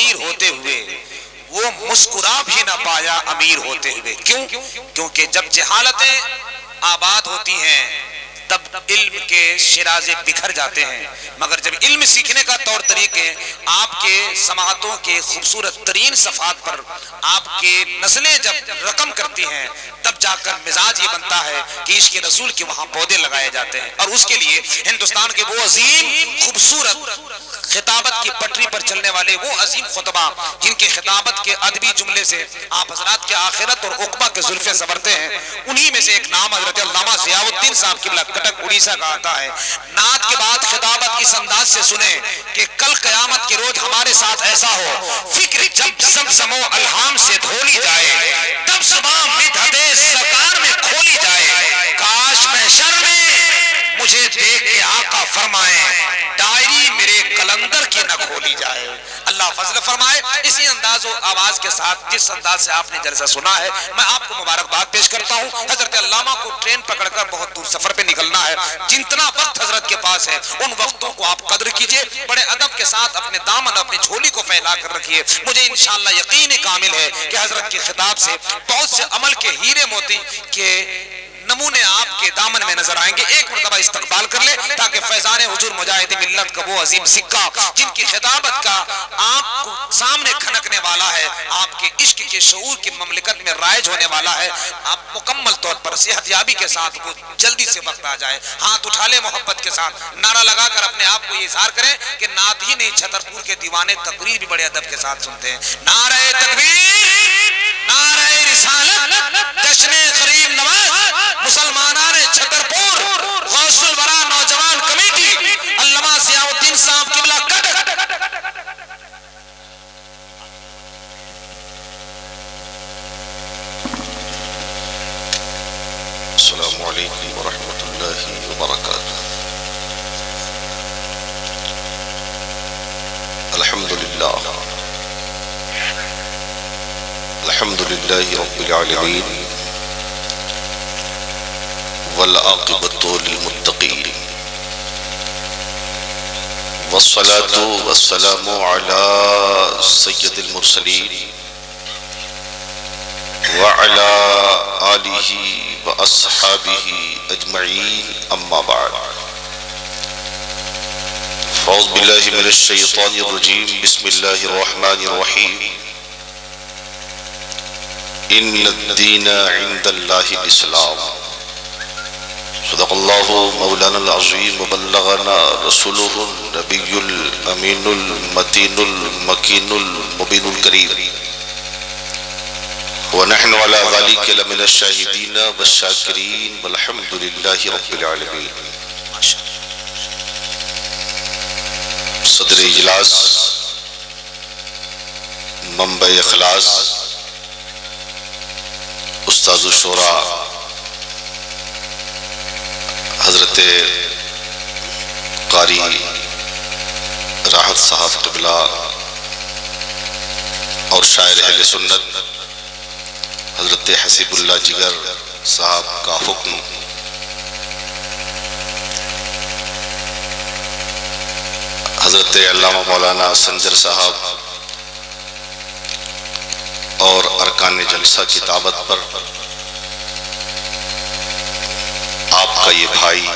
فقیر ہوتے ہوئے وہ مسکرا بھی نہ پایا امیر ہوتے ہوئے. کیوں؟ کیونکہ جب جہالتیں آباد ہوتی ہیں تب علم کے شرازے بکھر جاتے ہیں، مگر جب علم سیکھنے کا طور طریقے آپ کے سماعتوں کے خوبصورت ترین صفحات پر آپ کے نسلیں جب رقم کرتی ہیں تب جا کر مزاج یہ بنتا ہے کہ عشق رسول کے وہاں پودے لگائے جاتے ہیں. اور اس کے لیے ہندوستان کے وہ عظیم خوبصورت خطابت کی پٹری پر چلنے والے وہ عظیم خطبہ جن کی خطابت کے ادبی جملے سے آپ حضرات کے آخرت اور عقبہ کے زلفیں سنورتے ہیں، انہی میں سے ایک نام حضرت علامہ ضیاء الدین صاحب قبلہ کٹک اڑیسہ کا آتا ہے. نعت کے بعد خطابت اس انداز سے سنیں کہ کل قیامت کے روز ہمارے ساتھ ایسا ہو، فکر جب زمزم و الہام سے دھولی جائے تب صبح مدحت سرکار میں کھولی جائے. کاش محشر میں مجھے دیکھ کے آقا فرمائیں ڈائری میرے کلندر کی نہ کھولی جائے. اللہ فضل فرمائے. اسی انداز و آواز کے ساتھ جس انداز سے آپ نے جلسہ سنا ہے میں آپ کو مبارکباد پیش کرتا ہوں. حضرت علامہ کو ٹرین پکڑ کر بہت دور سفر پہ نکلنا ہے، جتنا وقت حضرت کے پاس ہے ان وقتوں کو آپ قدر کیجئے، بڑے ادب کے ساتھ اپنے دامن اپنی جھولی کو پھیلا کر رکھیے. مجھے انشاءاللہ یقین کامل ہے کہ حضرت کی خطاب سے بہت سے عمل کے ہیرے موتی کے نمونے آپ کے دامن میں نظر آئیں گے. ایک مرتبہ استقبال کر لیں تاکہ فیضان حضور مجاہد ملت کا وہ عظیم سکہ جن کی خطابت کا آپ کو سامنے کھنکنے والا ہے، آپ کے عشق کے شعور کی مملکت میں رائج ہونے والا ہے، آپ مکمل طور پر صحت یابی کے ساتھ وہ جلدی سے وقت آ جائے. ہاتھ اٹھا لیں محبت کے ساتھ، نعرہ لگا کر اپنے آپ کو یہ اظہار کریں کہ نعت ہی نہیں چھترپور کے دیوانے تقریر بھی بڑے ادب کے ساتھ سنتے ہیں. نعرہ تکبیر، نعرہ رسالت، جشن غریب نواز، مسلمانان چھترپور، غوث الورا نوجوان کمیٹی، علامہ ضیاء الدین صاحب قبلہ کٹک. السلام علیکم ورحمۃ اللہ وبرکاتہ. الحمدللہ الحمدللہ رب العالمین والعاقبۃ للمتقین والصلاة والسلام علی سید المرسلین وعلى آلہ واصحابہ اجمعین. اما بعد فاعوذ باللہ من الشیطان الرجیم. بسم اللہ الرحمن الرحیم. ان الدین عند اللہ الاسلام. صدق اللہ مولانا العظیم وبلغنا رسولہ النبی الامین المتین المکین المبین الکریم. ونحن على ذلك لمن الشاهدين والشاكرين والحمد لله رب العالمين. صدر اجلاس، منبع اخلاص، استاذ الشورا حضرت قاری راحت صاحب قبلہ اور شاعر اہل سنت حضرت حسیب اللہ جگر صاحب کا حکم، حضرت علامہ مولانا سنجر صاحب اور ارکان جلسہ کی دعوت پر آپ کا یہ بھائی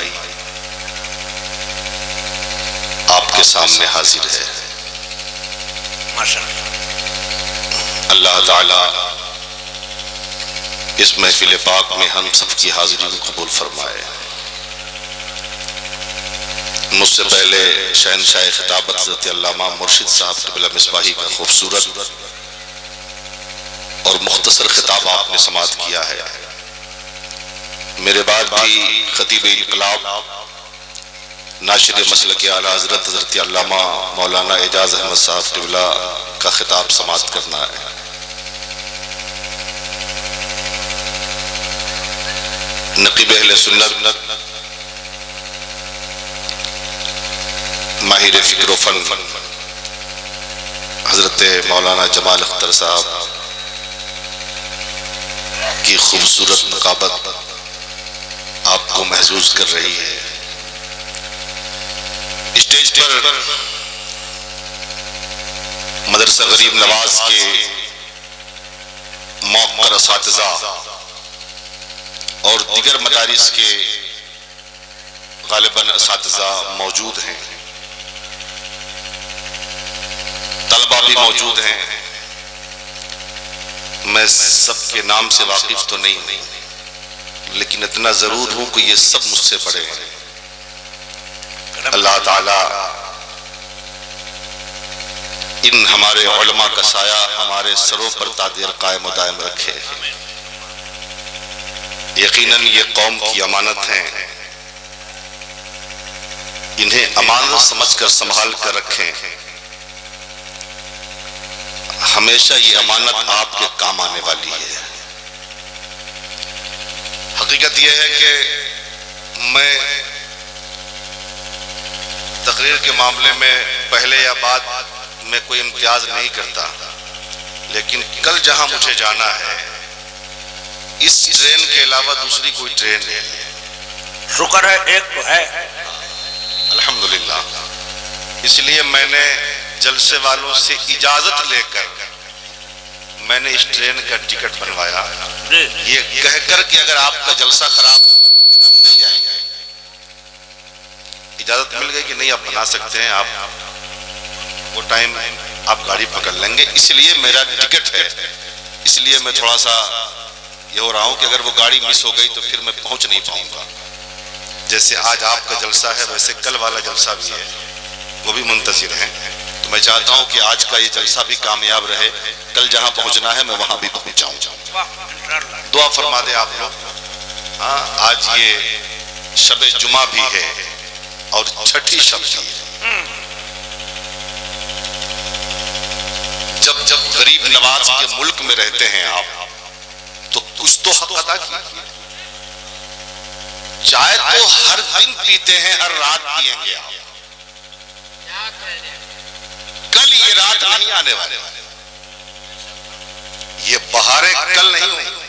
آپ کے سامنے حاضر ہے. اللہ تعالی اس محفل پاک میں ہم سب کی حاضری کو قبول فرمائے. مجھ سے پہلے شہنشاہ خطابت حضرت علامہ مرشد صاحب قبلہ مصباحی کا خوبصورت اور مختصر خطاب آپ نے سماعت کیا ہے. میرے بعد بھی خطیب انقلاب ناشر مسلک اعلیٰ حضرت حضرت علامہ مولانا اعجاز احمد صاحب قبلہ کا خطاب سماعت کرنا ہے. نقیب اہل سنت، ماہر فکر و فن حضرت مولانا جمال اختر صاحب کی خوبصورت نقابت آپ کو محظوظ کر رہی ہے. اسٹیج پر مدرسہ غریب نواز کے موقر اساتذہ اور دیگر مدارس کے غالباً اساتذہ موجود ہیں، طلبہ بھی موجود ہیں، میں سب کے نام سے واقف تو نہیں ہوں، لیکن اتنا ضرور ہوں کہ یہ سب مجھ سے بڑے ہیں۔ اللہ تعالی ان ہمارے علماء کا سایہ ہمارے سروں پر تادیر قائم و دائم رکھے۔ یقیناً یہ قوم کی امانت ہیں، انہیں امانت سمجھ کر سنبھال کر رکھیں، ہمیشہ یہ امانت آپ کے کام آنے والی ہے۔ حقیقت یہ ہے کہ میں تقریر کے معاملے میں پہلے یا بعد میں کوئی امتیاز نہیں کرتا، لیکن کل جہاں مجھے جانا ہے اس ٹرین کے علاوہ دوسری کوئی ٹرین نہیں۔ شکر ہے ایک تو ہے، الحمدللہ۔ اس لیے میں نے جلسے والوں سے اجازت لے کر میں نے اس ٹرین کا ٹکٹ بنوایا، یہ کہہ کر کہ اگر آپ کا جلسہ خراب ہوگا تو ہم نہیں جائیں گے۔ اجازت مل گئی کہ نہیں آپ بنا سکتے ہیں، آپ وہ ٹائم آپ گاڑی پکڑ لیں گے، اس لیے میرا ٹکٹ ہے، اس لیے میں تھوڑا سا یہ ہو رہا ہوں کہ اگر وہ گاڑی مس ہو گئی تو پھر میں پہنچ نہیں پاؤں گا۔ جیسے آج آپ کا جلسہ ہے ویسے کل والا جلسہ بھی ہے، وہ بھی منتظر ہیں، تو میں چاہتا ہوں کہ آج کا یہ جلسہ بھی کامیاب رہے، کل جہاں پہنچنا ہے میں وہاں بھی پہنچ جاؤں۔ دعا فرما دیں آپ لوگ۔ ہاں، آج یہ شب جمعہ بھی ہے اور چھٹی شب بھی ہے۔ جب غریب نواز کے ملک میں رہتے ہیں آپ تو کچھ تو حق ادا کیجیے۔ چائے تو ہر دن پیتے ہیں، ہر رات پیئیں گے آپ، کل یہ رات نہیں آنے والے، یہ بہاریں کل نہیں ہوں،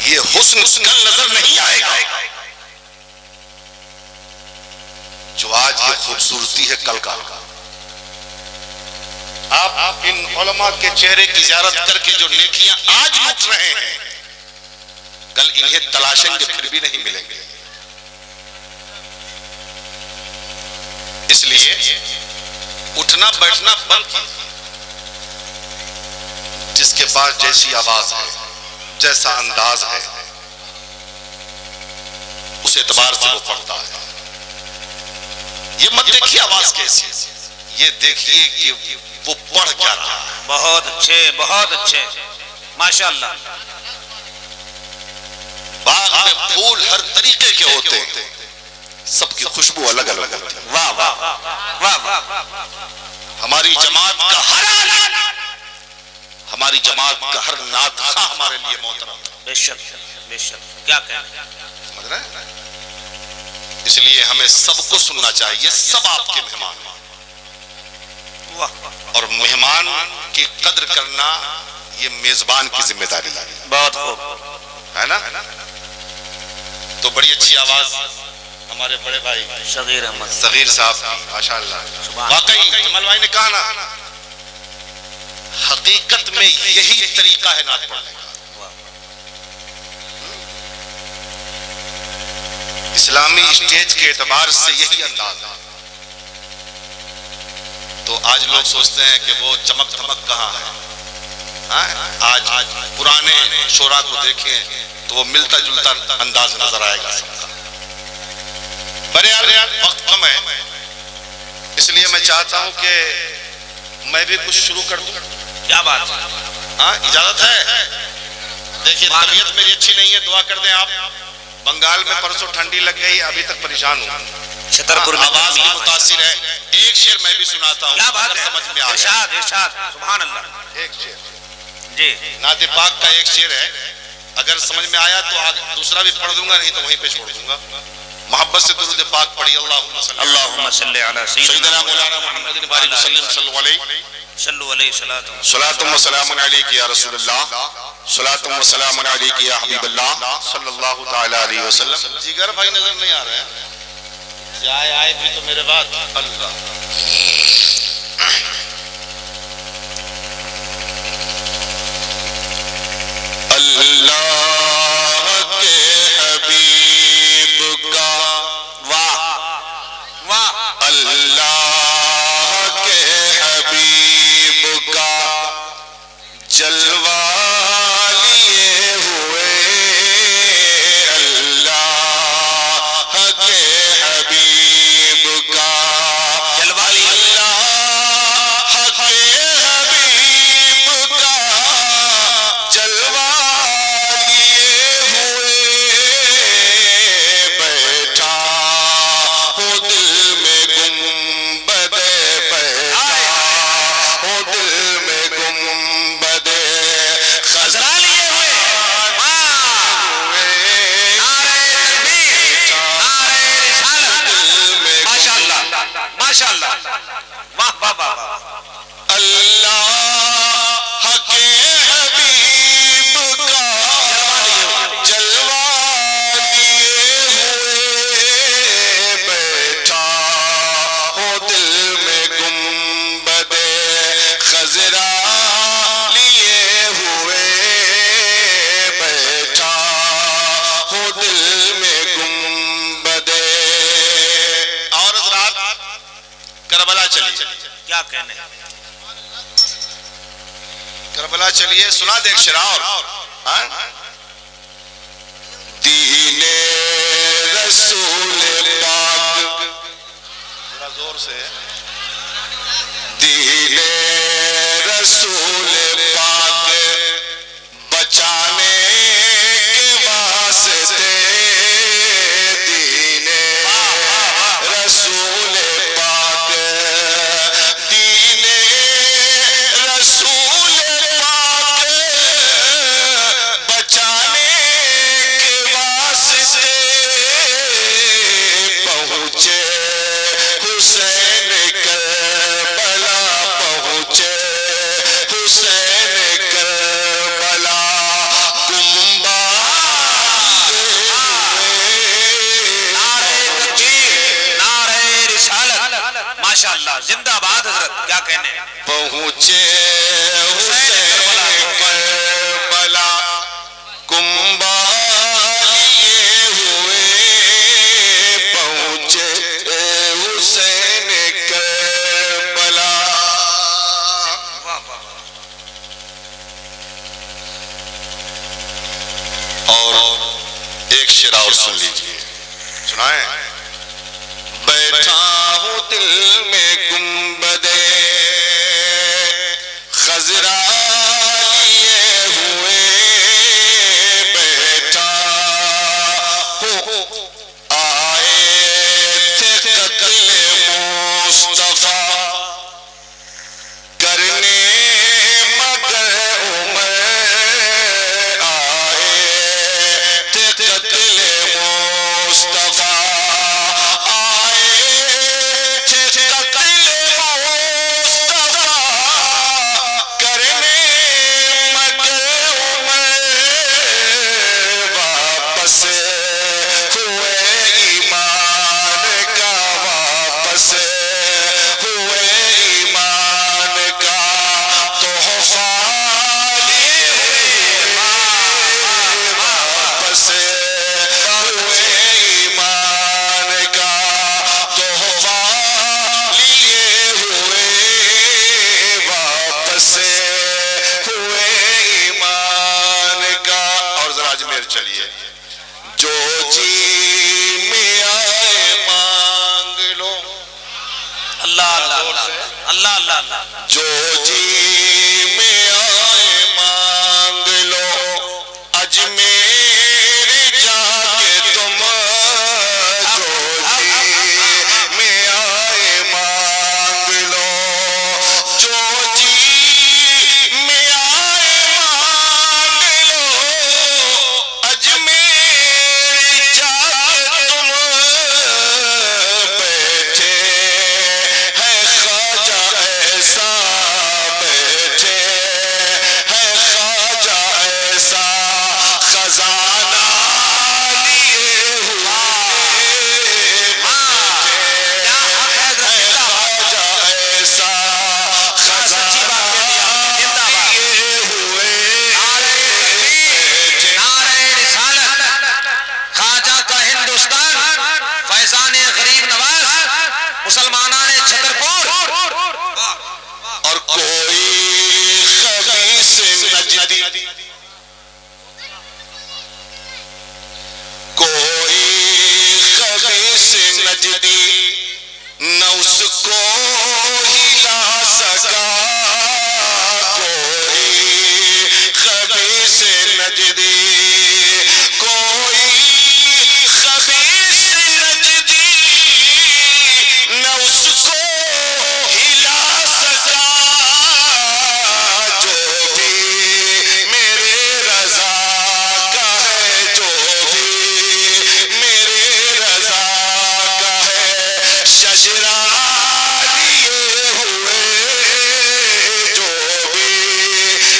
یہ حسن کل نظر نہیں آئے گا، جو آج یہ خوبصورتی ہے کل کا۔ آپ ان علماء کے چہرے کی زیارت کر کے جو نیکیاں آج لٹ رہے ہیں کل انہیں تلاشیں گے پھر بھی نہیں ملیں گے۔ اس لیے اٹھنا بیٹھنا بند کیجیے۔ جس کے پاس جیسی آواز ہے، جیسا انداز ہے، اس اعتبار سے وہ پڑھتا ہے۔ یہ مت دیکھیے آواز کیسی، یہ دیکھیے کہ وہ پڑھ کیا رہا ہے۔ بہت اچھے، بہت اچھے، ماشاءاللہ۔ باغ میں پھول ہر طریقے کے ہوتے ہیں، سب کی خوشبو الگ الگ ہوتی ہے۔ واہ واہ واہ واہ۔ ہماری جماعت کا ہر آدمی، ہماری جماعت کا ہر نعت خواہ ہمارے لیے محترم ہے۔ بے شک بے شک، کیا کہنا۔ سمجھ رہے ہیں؟ اس لیے ہمیں سب کو سننا چاہیے، سب آپ کے مہمان ہیں، اور مہمان کی قدر کرنا یہ میزبان کی ذمہ داری ہے۔ بہت خوب ہے نا؟ تو بڑی اچھی آواز ہمارے بڑے بھائی صغیر احمد صغیر صاحب کی، ماشاءاللہ۔ واقعی جمال بھائی نے کہا نا، حقیقت میں یہی طریقہ ہے نعت پڑھنے کا۔ اسلامی اسٹیج کے اعتبار سے یہی انداز ہے۔ تو آج لوگ سوچتے ہیں کہ وہ چمک دھمک کہاں ہے۔ آج پرانے شعراء کو دیکھیں تو وہ ملتا جلتا انداز نظر آئے گا سب کا۔ بہرحال وقت کم ہے، اس لیے میں چاہتا ہوں کہ میں بھی کچھ شروع کر دوں۔ کیا بات ہے؟ ہاں، اجازت ہے؟ دیکھیے طبیعت میری اچھی نہیں ہے، دعا کر دیں آپ۔ بنگال میں پرسوں ٹھنڈی لگ گئی، ابھی تک پریشان ہوں، چھترپور میں آواز بھی متاثر ہے۔ ایک شعر میں بھی سناتا ہوں، کیا بات اگر ہے؟ سمجھ میں آ گیا۔ ارشاد ارشاد، سبحان اللہ۔ ایک شعر جی، نعت پاک کا ایک شعر ہے، اگر سمجھ میں آیا تو دوسرا بھی پڑھ دوں گا، نہیں تو وہیں پہ چھوڑ دوں گا۔ محبت سے درود پاک پڑھی، اللہم صلی علی سیدنا مولانا محمد بارک وسلم صلی علیہ صلو علیہ صلاۃ صلاۃ و سلام علیک یا رسول اللہ، صلاۃ و سلام علیک یا حبیب اللہ صلی اللہ تعالی علیہ وسلم۔ جگر بھائی نظر نہیں آ رہے ہیں، آئے بھی تو میرے بعد اللہ جلوہ لیے ہوئے اللہ کے حبیب کا، جلوہ لیے اللہ کے حبیب کا جلوہ لیے ہوئے بیٹھا ہو دل میں گنبد، بیٹھا ہو دل میں گنبد خزرا لیے ہوئے، ماشاءاللہ، واہ واہ واہ واہ، اللہ کے حبیب کا جلوہ لیے ہوئے بیٹھا ہو دل میں گنبد خضرا لیے ہوئے بیٹھا ہو دل میں گنبد۔ اور حضرات کربلا چلیے، کیا کہنے، کربلا چلیے، سنا دے ایک شعر اور، دین رسول پاک، ذرا زور سے، دین رسول پاک بچانے کے واسطے، دین رسول پاک، دین رسول پاک بچانے کے واسطے پہنچے حسین کربلا، پہنچے حسین کربلا گنبد نعرہ تکبیر، نعرہ رسالت، ماشاءاللہ، زندہ باد حضرت، کیا کہنے، پہنچے حسین کربلا کنبہ لیے ہوئے، پہنچے حسین کربلا۔ اور ایک شعر اور سن لیجیے، سنائیں، بیٹھا ہوں دل میں گنبد خضرا لیے ہوئے بیٹھا ہوں، آئے تھے قتل مصطفیٰ کرنے مگر عمر، آئے تھے قتل مصطفیٰ، آئے تھے قتل مصطفیٰ کرنے مگر عمر، واپس ہوئے ایمان کا، واپس ہوئے ایمان کا تحفہ لیے ہوئے، واپس ہوئے ایمان کا تحفہ لیے ہوئے، واپس ہوئے ایمان کا۔ اور ذرا اجمیر چلیے، جو جی میں آئے مانگ لو، اللہ اللہ اللہ اللہ اللہ اللہ، جو جی میں آئے مانگ لو، اجمیر جا کے تم، جو جی میں آئے مانگ لو، جو جی میں آئے مانگ لو، اجمیر جا کے تم، بیٹھے ہیں خواجہ ایسا، بیٹھے ہیں خواجہ ایسا خزانہ لیے ہوئے، بیٹھے ہیں خواجہ ایسا خزانہ لیے ہوئے، نعرہ رسالت، خواجہ کا ہندوستان، فیضان غریب نواز، مسلمانان چھترپور، اور کوئی خبیث نجدی نہ اس کو ہلا سکا کوئی خبیث نجدی، کوئی خبیث نجدی نہ اس کو ہلا سکا، جو بھی میرے رضا کا ہے، جو بھی میرے رضا کا ہے، شجرا لیے ہوئے، جو بھی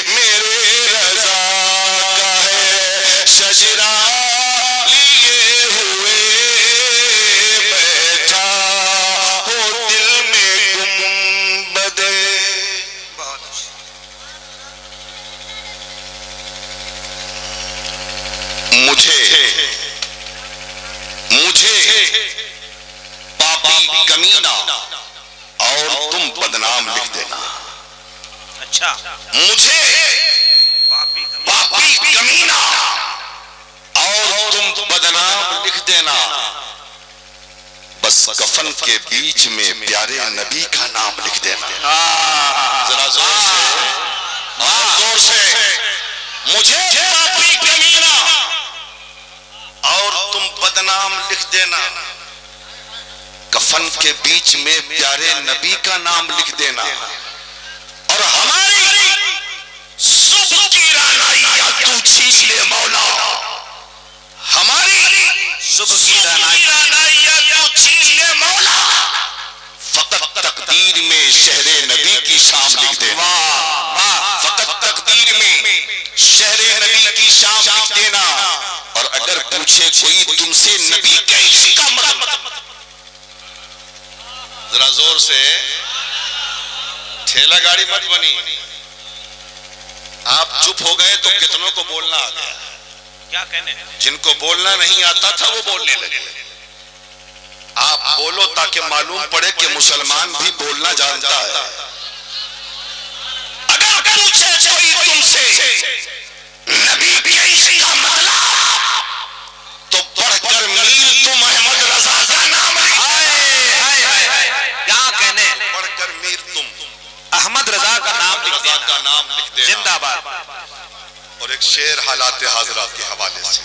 میرے رضا کا ہے، شجرا لیے ہوئے، بیٹھا ہو دل میں گنبد۔ بہت اچھا۔ مجھے پاپی کمینہ اور تم بدنام لکھ دینا، اچھا، مجھے پاپی کمینہ اور تم بدنام لکھ دینا، بس کفن کے بیچ میں پیارے نبی کا نام لکھ دینا۔ ذرا زور سے، زور سے، مجھے پاپی کمینہ اور تم بدنام لکھ دینا، کفن کے بیچ میں پیارے نبی کا نام لکھ دینا، اور ہماری صبح کی رعنائیاں تو چھین لے مولا، ہماری صبح کی رعنائیاں تو چھین لے مولا، فقط تقدیر میں شہر نبی کی شام لکھ دینا، فقط تقدیر میں شہر نبی کی شام لکھ دینا، اور اگر پوچھے کوئی تم سے نبی کے عشق کا مطلب، ذرا زور سے، ٹھیلا گاڑی مت بنی، آپ چپ ہو گئے تو کتنوں کو بولنا آ گیا، کیا کہنے، جن کو بولنا نہیں آتا تھا وہ بولنے لگے۔ آپ بولو تاکہ معلوم پڑے کہ مسلمان بھی بولنا جانتا ہے۔ اگر پوچھے کوئی تم سے نبی کے عشق کا مطلب، تو بڑھ کر میر تم احمد رضا کا نام لکھ دینا، کیا کہنے، بڑھ کر میر تم احمد رضا کا نام لکھ رضا کا دینا، نام لکھ دینا۔ زندہ باد۔ اور ایک شعر حالات حاضرہ کے حوالے سے،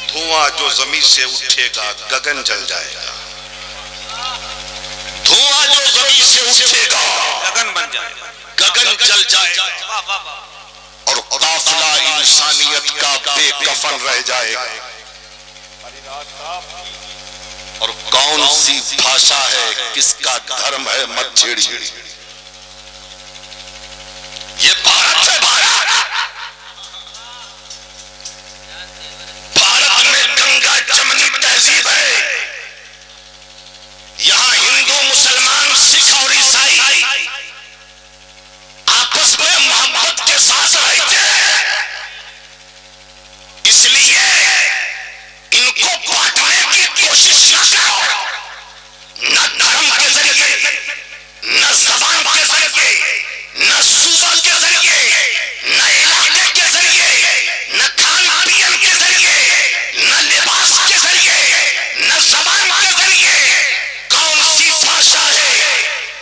دھواں جو زمین سے اٹھے گا گگن جل جائے گا، دھواں جو زمین سے اٹھے گا گگن بن جائے، گگن جل جائے گا، واہ واہ واہ، اور قافلہ انسانیت کا بے کفن رہ جائے گا، اور کون سی بھاشا ہے کس کا دھرم ہے مت چھیڑیے، یہ بھارت ہے، بھارت میں گنگا جمنی تہذیب ہے، یہاں ہندو مسلمان سکھ اور عیسائی آپس میں محبت کے ساتھ رہتے ہیں، اس لیے ان کو بانٹنے کی کوشش نہ کرو، نہ دھرم کے ذریعے، نہ زبان کے ذریعے، نہ صوبہ کے ذریعے، نہ علاقے کے ذریعے، نہ کھان پین کے ذریعے، نہ لباس کے ذریعے، نہ زبان کے ذریعے، کون سی بھاشا ہے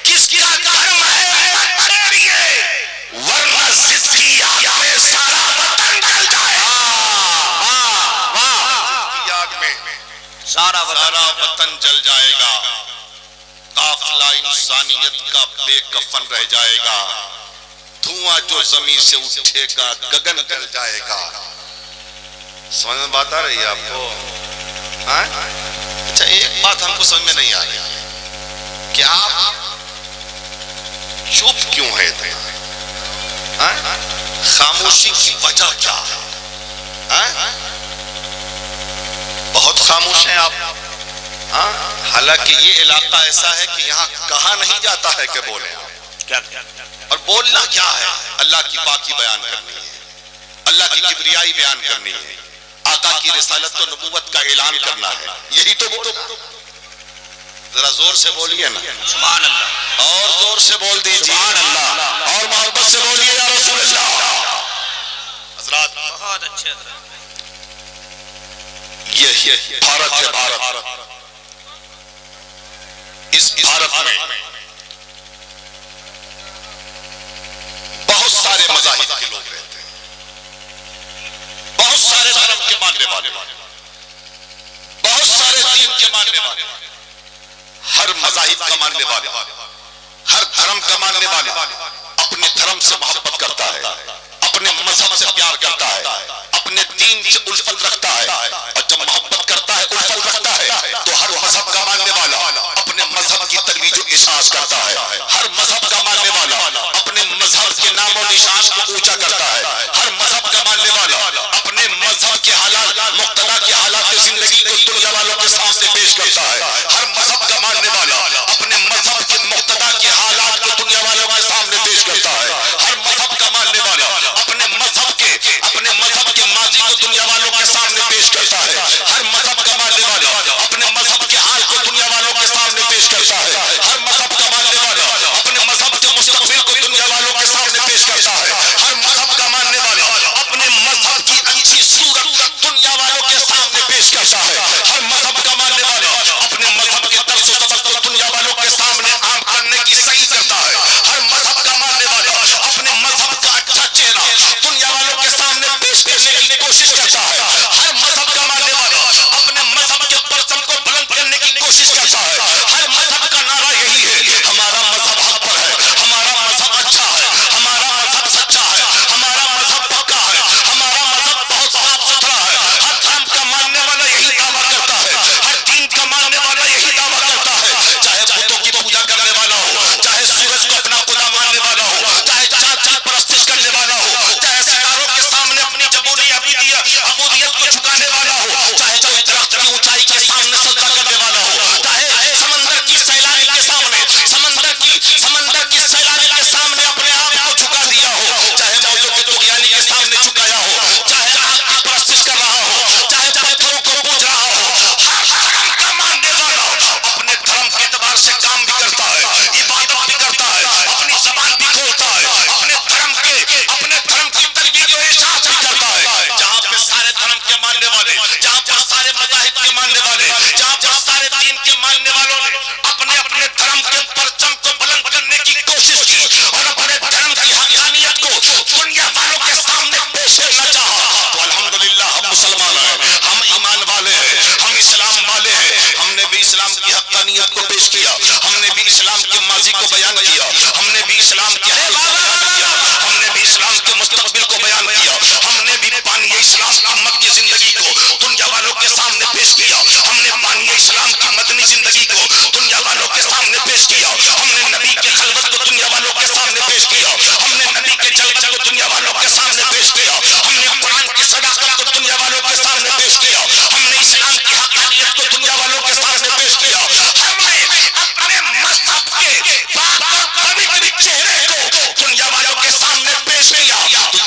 کس کا دھرم ہے مت چھیڑیے، ورنہ زندگیات میں سارا وطن جل جائے گا، زندگیات میں سارا وطن جل جائے گا، قافلہ انسانیت کا بے کفن رہ جائے گا، دھواں جو زمین سے اٹھے گا گگن جل جائے گا۔ سمجھ میں بات آ رہی ہے آپ کو؟ اچھا ایک بات ہم کو سمجھ میں نہیں آ رہی کہ آپ چپ کیوں ہے؟ خاموشی کی وجہ کیا ہے؟ بہت خاموش ہیں آپ، حالانکہ یہ علاقہ ایسا ہے کہ یہاں کہا نہیں جاتا ہے کہ بولیں، اور بولنا کیا ہے؟ اللہ کی پاکی بیان کرنی ہے، اللہ کی کبریائی بیان کرنی ہے، آقا کی رسالت و نبوت کا اعلان کرنا ہے، یہی تو بولو، ذرا زور سے بولیے نا، سبحان اللہ، اور زور سے بول دیجیے سبحان اللہ، اور محبت سے بولیے یا رسول اللہ۔ حضرات بہت اچھے حضرت، یہ بھارت ہے، بھارت اس بھارت میں بہت سارے مذاہب کے لوگ رہتے ہیں، بہت سارے دھرم کے ماننے والے، بہت سارے دین کے ماننے والے، ہر مذاہب کا ماننے والے، ہر دھرم کا ماننے والے اپنے دھرم سے محبت کرتا ہے، اپنے مذہب سے پیار کرتا ہے، اپنے دین سے الفت رکھتا ہے، اور جب محبت کرتا ہے، الفت رکھتا ہے، تو ہر مذہب کا ماننے والا اپنے مذہب کی ترویج و احساس کرتا ہے، ہر مذہب کا ماننے والا اپنے مذہب کے نام و نشان کو اونچا کرتا ہے، ہر مذہب کا ماننے والا اپنے مذہب کے حالات، مقتضا کے حالات زندگی کو دنیا والوں کے سامنے پیش کرتا ہے، ہر مذہب کا ماننے والا اپنے مذہب کے مقتضا کے حالات کو دنیا والوں کے سامنے پیش کرتا ہے، ہر مذہب کا ماننے والا اپنے مذہب کے ماضی کو دنیا والوں کے سامنے پیش کرتا ہے، ہر مذہب کا ماننے والا اپنے مذہب کے حال کو دنیا والوں کے سامنے پیش کرتا ہے، ہر مذہب کا ماننے والا اپنے مذہب کے مستقبل کو دنیا والوں کے سامنے پیش کرتا ہے، ہر مذہب کا ماننے والا اپنے مذہب کی اچھی صورت دنیا والوں کے سامنے پیش کرتا ہے، ہر مذہب کا ماننے والا اپنے مذہب کے طرز و سبق کو دنیا والوں کے سامنے عام کرنے کی صحیح کرتا ہے، ہر مذہب کا ماننے والا اپنے مذہب کا اچھا چہرہ دنیا والوں کے سامنے پیش کرنے کی کوشش کرتا ہے، ہر مذہب کا ماننے والا اپنے مذہب کے پرچم کو بلند کرنے کی کوشش کرتا ہے، ہر مذہب کا نعرہ یہی ہے، ہمارا مذہب حق پر ہے، ہمارا مذہب اچھا ہے، ہمارا مذہب سچا ہے، ہمارا مذہب پکا ہے، ہمارا مذہب بہت صاف ستھرا ہے، ہر دھرم کا ماننے والا یہی دعویٰ کرتا ہے، ہر دین کا ماننے والا یہی دعویٰ کرتا ہے، چاہے بتوں کی پوجا کرنے والا ہو، چاہے سورج کو اپنا خدا ماننے والا ہو، چاہے چاند پرستش کرنے والا ہو، چاہے ستاروں کے سامنے اپنی جمہوری عبودیت کو جھکانے والا ہو، چاہے کوئی درخت کی اونچائی کے سامنے سجدہ کرنے والا ہو، چاہے سمندر کی سیلانی کے سامنے سمندر کی سیلانی کے سامنے اپنے آپ کو جھکا دیا ہو، چاہے موتوں کی طغیانی کے سامنے جھکایا ہو، چاہے آگ کی پرستش کر رہا ہو، چاہے پتھروں کو پوج رہا ہو، ہر دھرم کا ماننے والا اپنے دھرم کے اعتبار سے کام بھی کرتا ہے، عبادت بھی کرتا ہے، اپنی زبان بھی کھولتا ہے، اپنے دھرم کی ترویج و احساس بھی کرتا ہے، جہاں پہ سارے دھرم کے ماننے والے، جہاں پر سارے مذاہب کے ماننے والے، جہاں پر سارے دین کے ماننے والوں نے اپنے دھرم کے پرچم کو بلند کرنے کی کوشش کی اور اپنے دھرم کی حقانیت کو دنیا والوں کے سامنے پیش کرنا چاہا، تو الحمدللہ ہم مسلمان ہیں، ہم ایمان والے ہیں، ہم اسلام والے ہیں، ہم نے بھی اسلام کی حقانیت کو پیش کیا، ہم نے بھی اسلام کے ماضی کو بیان کیا، ہم نے بھی اسلام کے حال کو بیان کیا، ہم نے بھی اسلام کے مستقبل کو بیان کیا، ہم نے بھی پانی اسلام کی مکی زندگی کو دنیا والوں کے سامنے پیش کیا، ہم نے پانی اسلام کی مدنی زندگی کو دنیا والوں کے سامنے پیش کیا، ہم نے نبی کے خلوت کو دنیا والوں کے سامنے پیش کیا، ہم نے نبی کے جلوت کو دنیا والوں کے سامنے پیش کیا، ہم نے قرآن کی صداقت کو دنیا والوں کے سامنے پیش کیا، ہم نے اسلام کی حقانیت کو دنیا والوں کے سامنے پیش کیا، ہم نے اپنے مذہب کے پاک اور پوتر چہرے کو دنیا والوں کے سامنے پیش کیا۔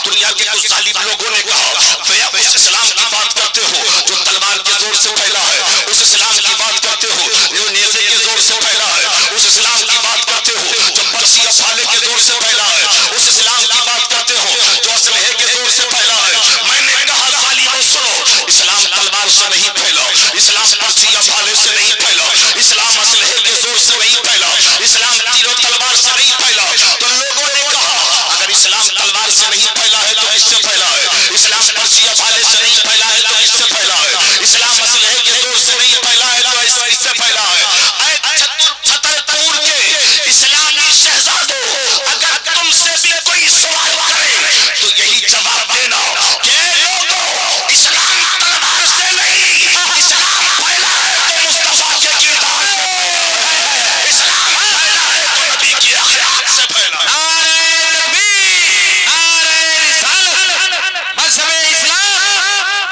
دنیا کے کچھ ظالم لوگوں نے کہا بھیا اس اسلام کی بات کرتے ہو جو تلوار کے زور سے پھیلا ہے، اس اسلام کی بات کرتے ہو جو نیزے کے زور سے پھیلا ہے، اس اسلام کی بات کرتے ہو جو برسی اور بھالے کے زور سے پھیلا ہے، اس اسلام کی بات کرتے ہو جو اسلحے کے زور سے پھیلا ہے۔ میں نے کہا ظالموں سنو، اسلام تلوار سے نہیں پھیلا، اسلام برسی اور بھالے سے نہیں پھیلا، اسلام اسلحے کے زور سے نہیں پھیلا، اسلام تیر و تلوار سے نہیں پھیلا۔ تو لوگوں نے کہا اگر اسلام تلوار سے نہیں پھیلا ہے تو کس سے پھیلا ہے؟ اسلام برسی اور بھالے سے نہیں پھیلا ہے تو کس سے پھیلا ہے؟ اسلام اسلحے کے زور سے نہیں پھیلا ہے تو کس سے پھیلا ہے؟ اے چھتر پور کے اسلامی شہزادوں، اگر تم سے بھی کوئی سوال کرے تو یہی جواب دینا کہ اے لوگوں، اسلام تلوار سے نہیں، اسلام پھیلا ہے تو مصطفیٰ کے کردار ہے، اسلام پھیلا ہے تو نبی کی آیات سے پھیلا ہے۔ نعرہ تکبیر، نعرہ رسالت، مذہب اسلام۔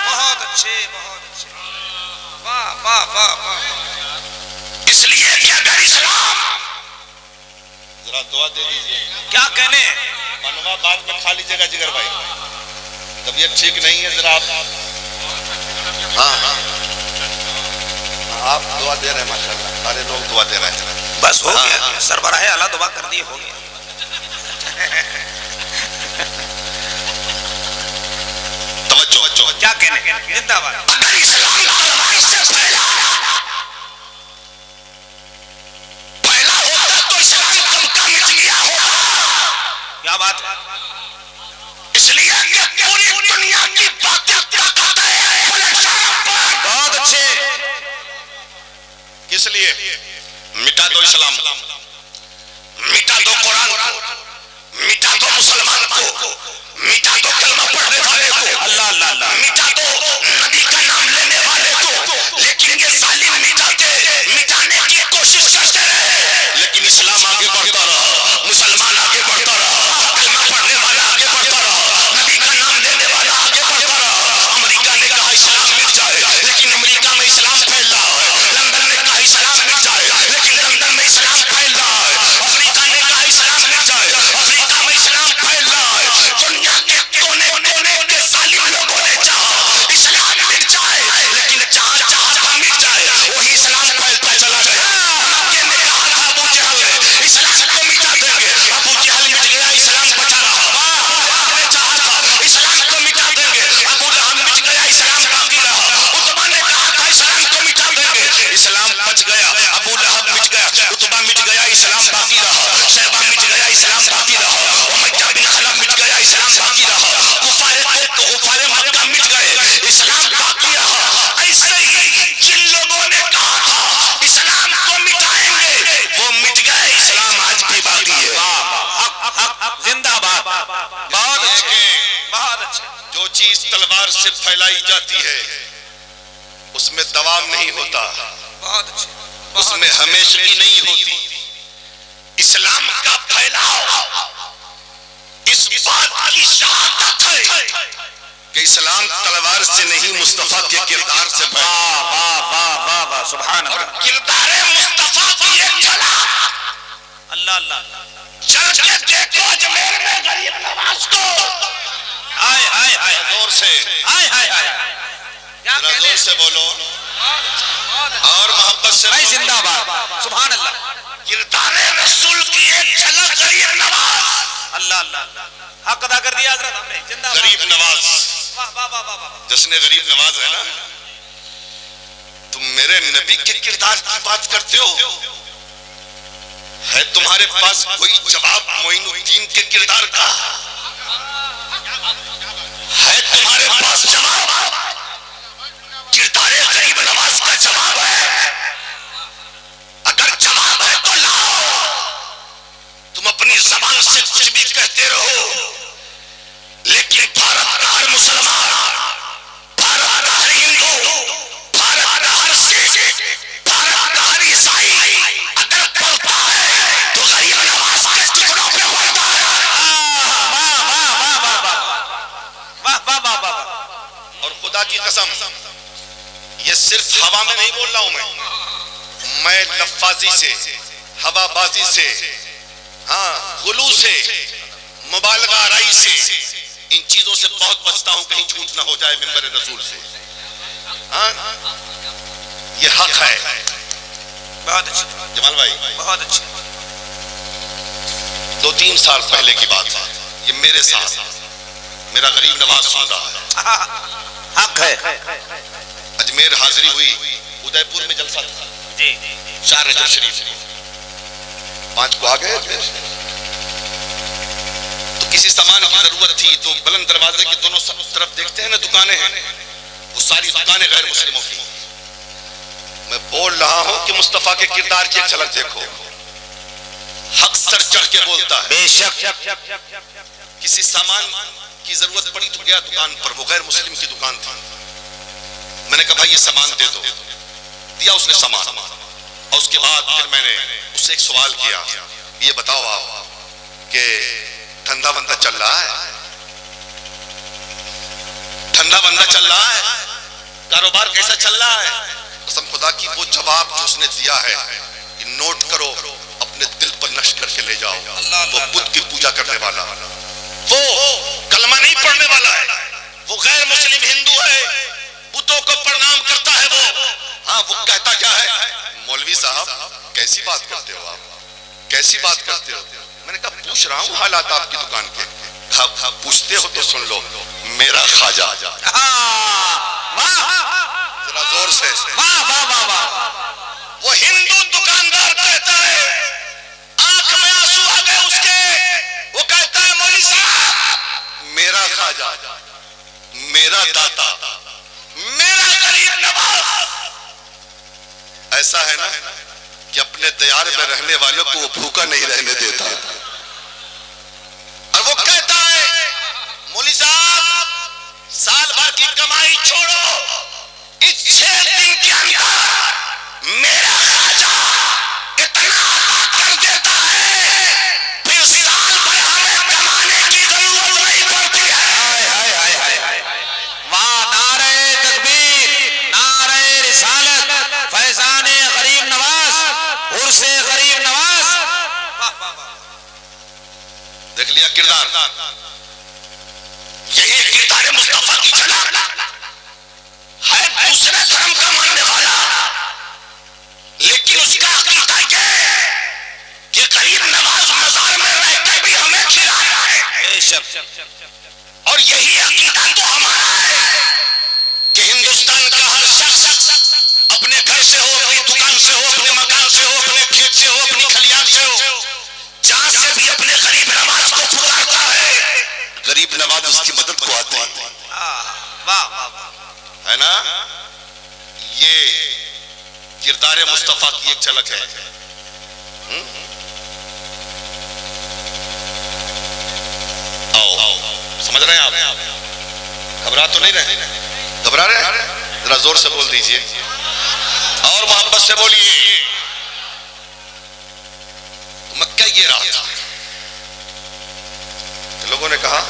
بہت اچھے، واہ واہ واہ واہ۔ اس لیے کہ اگر اسلام، ذرا دعا دے دیجئے، کیا کہنے منوا بعد میں کھا لیجیے گا جگر بھائی، طبیعت ٹھیک نہیں ہے، ذرا آپ آپ دعا دے رہے ہیں، ماشاءاللہ سارے لوگ دعا دے رہے ہیں، بس ہو گیا، سربراہ اعلیٰ دعا کر دیے، ہو گیا۔ توجہ، کیا کہنے زندہ باد۔ اگر اسلام تلوار سے پھیلا کیا بات ہے. اس لیے کہ پوری دنیا کی باقی طاقت ہے بہت اچھے. کس لیے؟ مٹا دو اسلام، مٹا دو قرآن کو، مٹا دو مسلمان کو، مٹا دو کلمہ پڑھنے والے کو، اللہ اللہ اللہ. مٹا دو نبی کا نام لینے والے کو. لیکن یہ ظالم مٹانے کی کوشش کرتے رہے، لیکن اسلام آگے بڑھتا رہا، مسلمان آگے بڑھتا رہا، کلمہ پڑھنے والا آگے بڑھتا رہا، نبی کا نام لینے والا آگے بڑھتا رہا. امریکہ نے کہا اسلام مٹ جائے، لیکن امریکہ میں اسلام پھیل رہا ہے. لندن نے کہا اسلام مٹ جائے، لیکن لندن میں اسلام پھیل رہا ہے. افریقہ نے کہا اسلام مٹ جائے، افریقہ میں اسلام پھیل رہا ہے. دنیا کے کونے کونے کے ظالم لوگوں نے چاہا اسلام مٹ جائے، لیکن جہاں جہاں وہ مٹ جائے وہی اسلام پھیلتا چلا گیا. رب نے کہا تھا ابو جہل نے اسلام کو مٹا دیں گے، ابو جہل مٹ گیا، اسلام بچا رہا. ابو لہب نے چاہا تھا اسلام کو مٹا دیں گے، ابو لہب مٹ گیا، اسلام باقی رہا. عتبہ نے کہا تھا اسلام کو مٹا دیں گے، اسلام بچ گیا. ابو لہب مٹ گیا، عتبہ مٹ گیا، اسلام باقی رہا. شیبہ مٹ گیا، اسلام باقی رہا. امیہ بن خلف مٹ گیا، اسلام باقی رہا. کفار مکہ مٹ گئے، اسلام باقی رہا. ایسے ہی جن لوگوں نے کہا تھا اسلام کو مٹائیں گے وہ مٹ گئے، اسلام آج بھی باقی ہے. زندہ باد. بہت اچھے بہت اچھے. جو چیز تلوار سے پھیلائی جاتی ہے اس میں دوام نہیں ہوتا، بہت اچھے. اس میں ہمیشگی نہیں ہوتی. اسلام کا پھیلاؤ اس بات کی شہادت ہے کہ اسلام تلوار سے نہیں مصطفیٰ کے کردار سے پھیلا. واہ واہ واہ واہ سبحان اللہ. کردار مصطفیٰ کی ایک جھلک. اللہ اللہ. چل کے دیکھو اجمیر میں غریب نواز کو. ہائے ہائے ہائے زور سے، ہائے ہائے ہائے. کیا ذرا کہنے. زور سے بولو اور محبت سے بھائی بولو. زندہ باد. سبحان اللہ. کردار رسول کی ایک جھلک غریب نواز. اللہ اللہ. حق ادا کر دیا حضرت ہم نے. زندہ باد. غریب نواز، واہ واہ واہ واہ. جس نے غریب نواز ہے نا، تم میرے نبی کے کردار کی بات کرتے ہو. ہے تمہارے پاس کوئی جواب معین الدین کے کردار کا؟ ہے تمہارے پاس جواب؟ کردار غریب نواز کا جواب ہے؟ اگر جواب ہے تو لاؤ. تم اپنی زبان سے کچھ بھی کہتے رہو، لیکن بھارت کا ہر مسلمان، بھارت کا ہر ہندو، بھارت کا ہر سکھ، بھارت کا ہر عیسائی اگر پڑھتا ہے تو غریب نواز کے ٹکڑوں پہ پڑھتا ہے. اور خدا کی قسم یہ صرف ہوا میں نہیں بول رہا ہوں میں لفاظی سے، ہوا بازی سے، ہاں غلو سے، مبالغہ آرائی سے، ان چیزوں سے بہت بچتا ہوں کہیں جھوٹ نہ ہو جائے منبر رسول سے. ہاں یہ حق ہے. بہت اچھے جمال بھائی، بہت اچھے. 2-3 سال پہلے کی بات ہے، یہ میرے ساتھ میرا غریب نواز سن رہا ہے. حق ہے. اجمیر حاضری ہوئی، ادے پور میں جلسہ تھا، جی 4 رجب شریف 5 کو آ گئے. تو کسی سامان کی ضرورت تھی تو بلند دروازے کے دونوں طرف دیکھتے ہیں نا دکانیں ہیں، وہ ساری دکانیں غیر مسلموں کی. میں بول رہا ہوں کہ مصطفیٰ کے کردار کی ایک جھلک دیکھو. حق سر چڑھ کے بولتا ہے. بے شک. کسی سامان کی ضرورت پڑی تو گیا دکان پر، وہ غیر مسلم کی دکان تھی. میں نے کہا بھائی یہ سامان دے دو. دیا اس نے سامان. اور اس کے بعد پھر میں نے اس سے ایک سوال کیا، یہ بتاؤ آپ کہ دھندا بندہ چل رہا ہے؟ دھندا بندہ چل رہا ہے؟ کاروبار کیسا چل رہا ہے؟ قسم خدا کی وہ جواب جو اس نے دیا ہے یہ نوٹ کرو، اپنے دل پر نقش کر کے لے جاؤ. وہ بدھ کی پوجا کرنے والا، وہ کلمہ نہیں پڑھنے والا ہے، وہ غیر مسلم ہندو ہے، بتوں کو پرنام کرتا ہے. وہ ہاں وہ کہتا کیا ہے؟ مولوی صاحب کیسی بات کرتے ہو آپ، کیسی بات کرتے ہو؟ میں نے کہا پوچھ رہا ہوں حالات آپ کی دکان کے. پوچھتے ہو تو سن لو، میرا خواجہ. ذرا زور سے. وہ ہندو دکاندار کہتا ہے، آنکھ میں آنسو آ گئے اس کے، وہ کہتا ہے میرا داتا میرا غریب نواز ایسا ہے نا کہ اپنے دیار میں رہنے والوں کو وہ بھوکا نہیں رہنے دیتا، اور وہ کہتا ہے مولوی صاحب سال بھر کی کمائی چھوڑو، اس 6 دن کے اندر میرا خرچہ اتنا عطا کر دیتا ہے پھر سال بھر ہمیں کمانے کی ضرورت نہیں پڑتی ہے۔ واہ، نعرہ تکبیر، نعرہ رسالت، فیضان غریب نواز، عرس غریب نواز۔ دیکھ لیا کردار، یہی کردار مصطفیٰ کی جھلک ہے، دوسرے دھرم کا ماننے والا، لیکن اس کا عقیدہ یہ کہ غریب نواز مزار میں رہ کے بھی ہمیں کھلانا ہے، بے شک۔ اور یہی عقیدہ تو ہمارا ہے کہ ہندوستان کا ہر شخص اپنے گھر سے ہو، اپنی دکان سے ہو، اپنے مکان سے ہو، اپنے کھیت سے ہو، اپنی کھلیان سے ہو، جہاں سے بھی اپنے غریب نواز کو پکارتا ہے، غریب نواز اس کی مدد کو آتے ہیں، ہے نا؟ یہ کردار مصطفیٰ کی ایک جھلک ہے۔ آؤ، سمجھ رہے ہیں آپ؟ گھبرا تو نہیں رہے؟ گھبرا رہے ہیں؟ ذرا زور سے بول دیجئے اور محبت سے بولیے۔ مکہ یہ رہا تھا، لوگوں نے کہا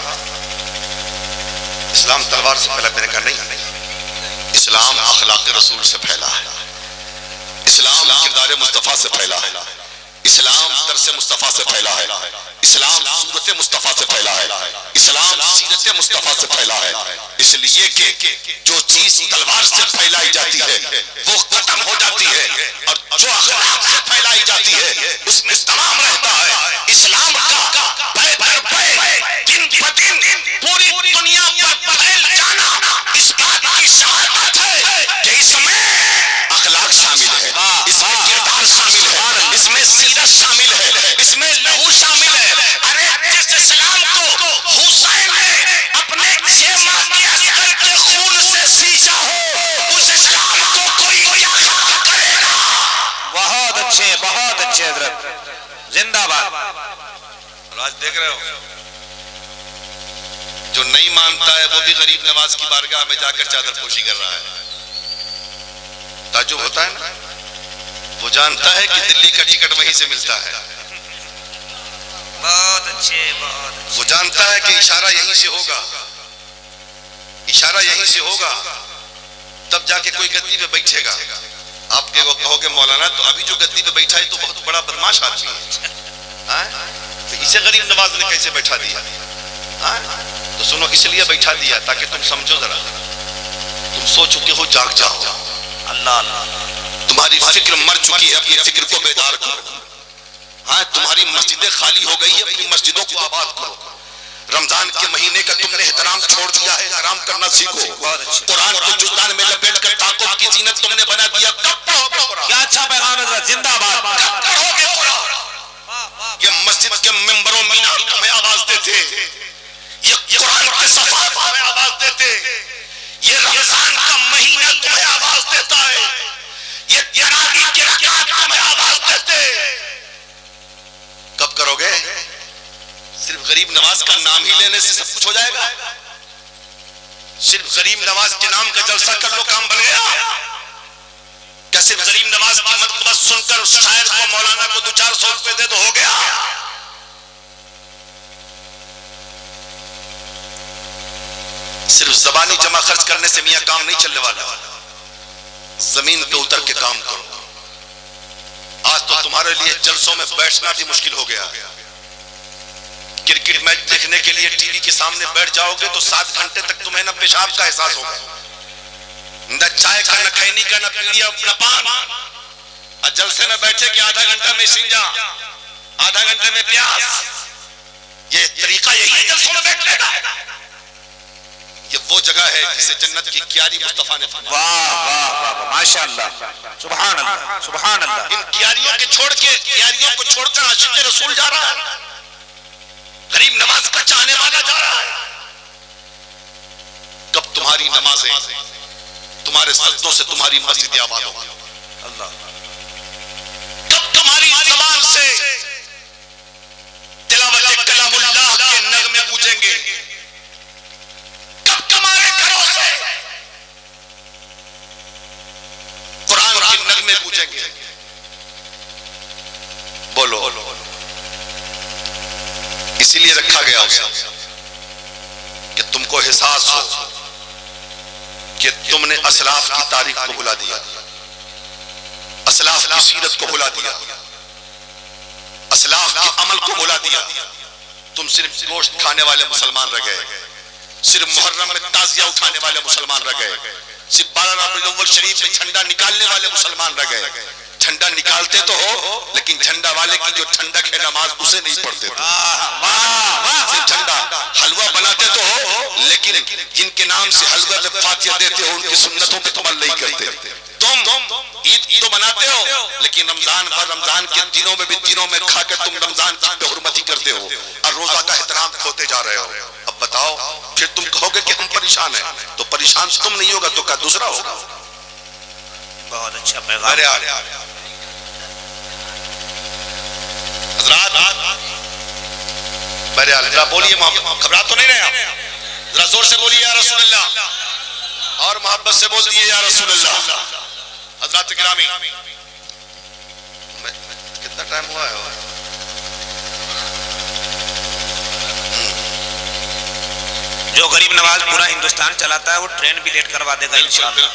اسلام تلوار سے پھیلا، میں نے کہا نہیں، اسلام اخلاق رسول سے پھیلا ہے، اسلام کردار مصطفیٰ سے پھیلا ہے، اسلام درس مصطفیٰ سے پھیلا ہے، اسلام صورت مصطفیٰ سے پھیلا ہے، اسلام سیرت مصطفیٰ سے پھیلا ہے، اس لیے کہ جو چیز تلوار سے پھیلائی جاتی ہے وہ ختم ہو جاتی ہے، اور جو اخلاق سے پھیلائی جاتی ہے اس میں تمام رہتا ہے۔ اسلام کا پے در پے دن بدن پوری دنیا پر پھیل جانا اس بات کی شہادت ہے کہ اس میں اخلاق شامل ہے، اس میں کردار شامل ہے، اس میں سیرت شامل ہے، اس میں لہو شامل ہے۔ ارے جس اسلام کو حسین نے اپنے 6 ماہ کے عسکر کے خون سے سینچا ہو، اس اسلام کو کوئی کیا ختم کرے گا؟ بہت اچھے حضرت، زندہ باد۔ آج دیکھ رہے ہو جو نہیں مانتا ہے وہ بھی غریب نواز کی بارگاہ میں جا کر چادر پوشی کر رہا ہے۔ تعجب ہوتا ہے نا، وہ جانتا ہے کہ دلی کا ٹکٹ وہیں سے ملتا ہے، بہت اچھے۔ وہ جانتا ہے کہ اشارہ یہیں سے ہوگا، اشارہ یہیں سے ہوگا، تب جا کے کوئی گدی پہ بیٹھے گا۔ آپ کے وہ کہو کہ مولانا تو ابھی جو گدی پہ بیٹھا ہے تو بہت بڑا بدماش آدمی ہے، تو اسے غریب نواز نے کیسے بیٹھا دیا؟ تو سنو، اس لیے بیٹھا دیا تاکہ تم سمجھو، ذرا تم سو چکے ہو، جاگ جاؤ، اللہ، تمہاری فکر مر چکی ہے، اپنی فکر کو بیدار کرو۔ تمہاری مسجدیں خالی ہو گئی ہے، اپنی مسجدوں کو آباد کرو۔ رمضان کے مہینے کا تم نے احترام چھوڑ دیا ہے، احترام کرنا سیکھو۔ قرآن کو جوتان میں لپیٹ کر تعقب کی زینت تم نے بنا دیا، کب پڑھو گے قرآن؟ کیا اچھا پیغام ہے، زندہ باد۔ کب پڑھو گے قرآن؟ یہ مسجد کے ممبروں مینار تمہیں آواز دیتے، یہ قرآن کے صفحات تمہیں آواز دیتے، یہ رمضان کا مہینہ تمہیں آواز دیتا ہے، یہ تراویح کی رکعات تمہیں آواز دیتے۔ کب کرو گے؟ صرف غریب نواز کا نام ہی لینے سے سب کچھ ہو جائے گا؟ صرف غریب نواز کے نام کا جلسہ کر لو کام بن گیا؟ کیا صرف غریب نواز کی منقبت سن کر شاعر کو مولانا کو 200-400 روپے دے دو ہو گیا؟ صرف زبانی جمع خرچ کرنے سے میاں کام نہیں چلنے والا، زمین پہ اتر کے کام کرو۔ آج تو تمہارے لیے جلسوں میں بیٹھنا بھی مشکل ہو گیا۔ کرکٹ میچ دیکھنے کے لیے ٹی وی کے سامنے بیٹھ جاؤ گے تو 7 گھنٹے تک تمہیں نہ پیشاب کا احساس ہوگا، نہ چائے کا، نہ کھینی کا، نہ پیڑیا، نہ پان۔ جلسے میں بیٹھے کہ آدھا گھنٹہ میں سنجا، آدھا گھنٹے میں پیاس۔ یہ طریقہ یہی ہے جلسوں میں بیٹھنے کا؟ یہ وہ جگہ ہے جسے جنت کی کیاری مصطفیٰ نے فرمایا۔ واہ واہ واہ، ماشاءاللہ، سبحان اللہ، سبحان اللہ۔ ان کیاریوں کو چھوڑ کر عاشق رسول جا رہا ہے، غریب نواز کا چاہنے والا جا رہا ہے۔ تمہاری نمازیں، تمہارے سجدوں سے تمہاری مسجد آباد ہوگی. کب تمہاری زبان سے تلاوت کلام اللہ کے نغمے گونجیں گے؟ کب تمہارے گھروں سے قرآن کے نغمے گونجیں گے؟ بولو. اسی لیے رکھا گیا اسے کہ تم کو احساس ہو کہ تم نے اسلاف کی تاریخ کو بھلا دیا، اسلاف کی سیرت کو بھلا دیا، اسلاف کے عمل کو بھلا دیا. تم صرف گوشت کھانے والے مسلمان رہ گئے، صرف محرم میں تعزیہ اٹھانے والے مسلمان رہ گئے، صرف 12 ربیع الاول شریف میں جھنڈا نکالنے والے مسلمان رہ گئے. جھنڈا نکالتے تو ہو لیکن جھنڈا والے کی جو ٹھنڈک ہے نماز اسے نہیں پڑھتے. صرف جھنڈا حلوہ بناتے تو ہو لیکن جن کے نام سے حلوہ میں فاتحہ دیتے ہو ان کی سنتوں پہ عمل نہیں کرتے. تم عید تو مناتے ہو لیکن رمضان پر رمضان کے دنوں میں بھی دنوں میں کھا کے تم رمضان کی بے حرمتی کرتے ہو اور روزہ کا احترام کھوتے جا رہے ہو. اب بتاؤ پھر تم کہو گے کہ ہم پریشان ہیں، تو پریشان تم نہیں ہوگا تو کیا دوسرا ہوگا؟ بہت اچھا پیغام. ذرا بولیے، گھبرا تو نہیں رہے آپ؟ ذرا زور سے بولیے یا رسول اللہ، اور محبت سے بول دیے یا رسول اللہ. حضرات گرامی، کتنا ٹائم ہوا ہے؟ جو غریب نواز پورا ہندوستان چلاتا ہے وہ ٹرین بھی لیٹ کروا دے گا انشاءاللہ.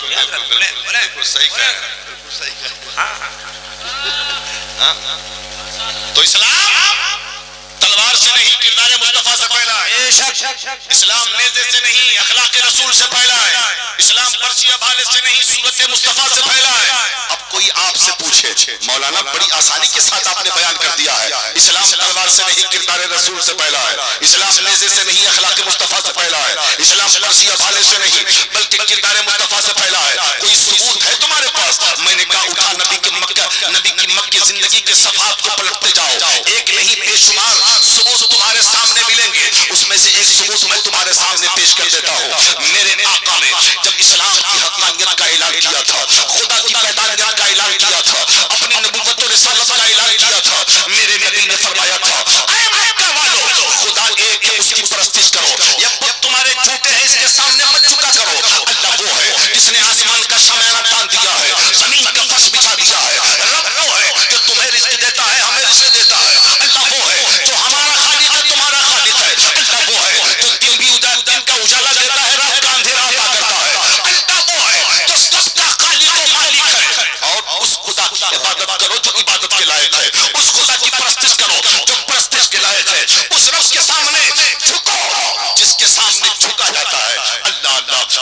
بالکل صحیح کہہ رہے ہیں. تو اسلام تلوار سے نہیں کردار مصطفیٰ سے پھیلا ہے. اسلام نیزے سے نہیں اخلاق رسول سے پھیلا ہے. اسلام پرچیاں بھالے سے نہیں صورت مصطفیٰ سے پھیلا ہے. اب کوئی آپ سے پوچھے مولانا بڑی آسانی کے ساتھ آپ نے بیان کر دیا ہے اسلام تلوار سے نہیں کردار رسول سے پھیلا ہے، اسلام نیزے سے نہیں اخلاق مصطفیٰ سے پھیلا ہے، اسلام پرچیاں بھالے سے نہیں بلکہ کردار مصطفیٰ سے پھیلا ہے. کوئی ثبوت ہے تمہارے پاس؟ میں نے کہا اٹھا نبی کی مکہ زندگی کے صفحات کو پلٹتے جاؤ. ایک نہیں بے شمار ثبوت تمہارے سامنے ملیں گے. اس میں سے ایک ثبوت میں تمہارے سامنے پیش کر دیتا ہوں. میرے آقا نے جب اسلام کی حقانیت کا اعلان کیا تھا، خدا کی وحدانیت کا اعلان کیا تھا، اپنی نبوت و رسالت کا اعلان کیا تھا، میرے نبی نے فرمایا تھا اے مکہ والو خدا ایک ہے، اس کی پرستش کرو. یہ بت تمہارے جھوٹے ہیں اس کے سامنے مت جھکا کرو. اللہ وہ ہے جس نے آسمان کا شمانہ تان دیا ہے، زمین کا فرش بچھا دیا ہے. رب وہ ہے جو تمہیں رزق دیتا ہے، ہمیں رزق دیتا ہے. اللہ وہ ہے جو ہمارا خالق ہے، تمہارا خالق ہے. اللہ وہ ہے جو دن کا اجالا دیتا ہے، رات کا اندھیرا عطا کرتا ہے. اللہ وہ ہے جو سب کا خالق و مالک ہے. اور اس خدا کی عبادت کرو جو عبادت کے لائق ہے، اس خدا کی پرستش کرو جو پرستش کے لائق ہے. اس رب کے سامنے جھکو جس کے سامنے جھکا جاتا ہے.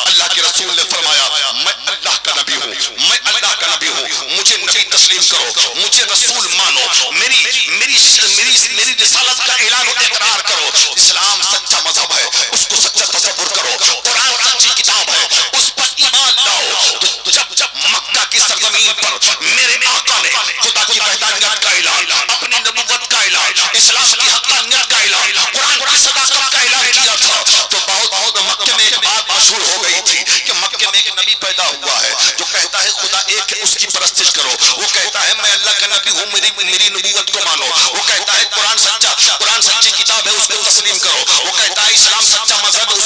اللہ کے رسول نے فرمایا میں اللہ کا نبی ہوں، میں اللہ کا نبی ہوں، مجھے نبی تسلیم کرو، مجھے رسول مانو، میری رسالت کا اعلان و اقرار کرو. اسلام سچا مذہب ہے، اس کو سچا تصور کرو. قرآن سچی کتاب ہے، اس پر ایمان لاؤ. تو جب مکہ کی سرزمین پر میرے آقا نے خدا کی وحدانیت کا اعلان، اپنی نبوت کا اعلان، اسلام کی حقانیت کا اعلان، قرآن کی صداقت کا اعلان کیا تھا تو بہت مکہ میں ایک بات مشہور ہو گئی تھی کہ مکہ میں ایک نبی پیدا ہوا ہے جو کہتا ہے خدا ایک ہے، اس کی پرستش کرو. وہ کہتا ہے میں اللہ کا نبی ہوں، میری نبوت کو مانو. وہ کہتا ہے قرآن سچی کتاب ہے، اس کو تسلیم کرو. وہ کہتا ہے اسلام سچا مذہب ہے،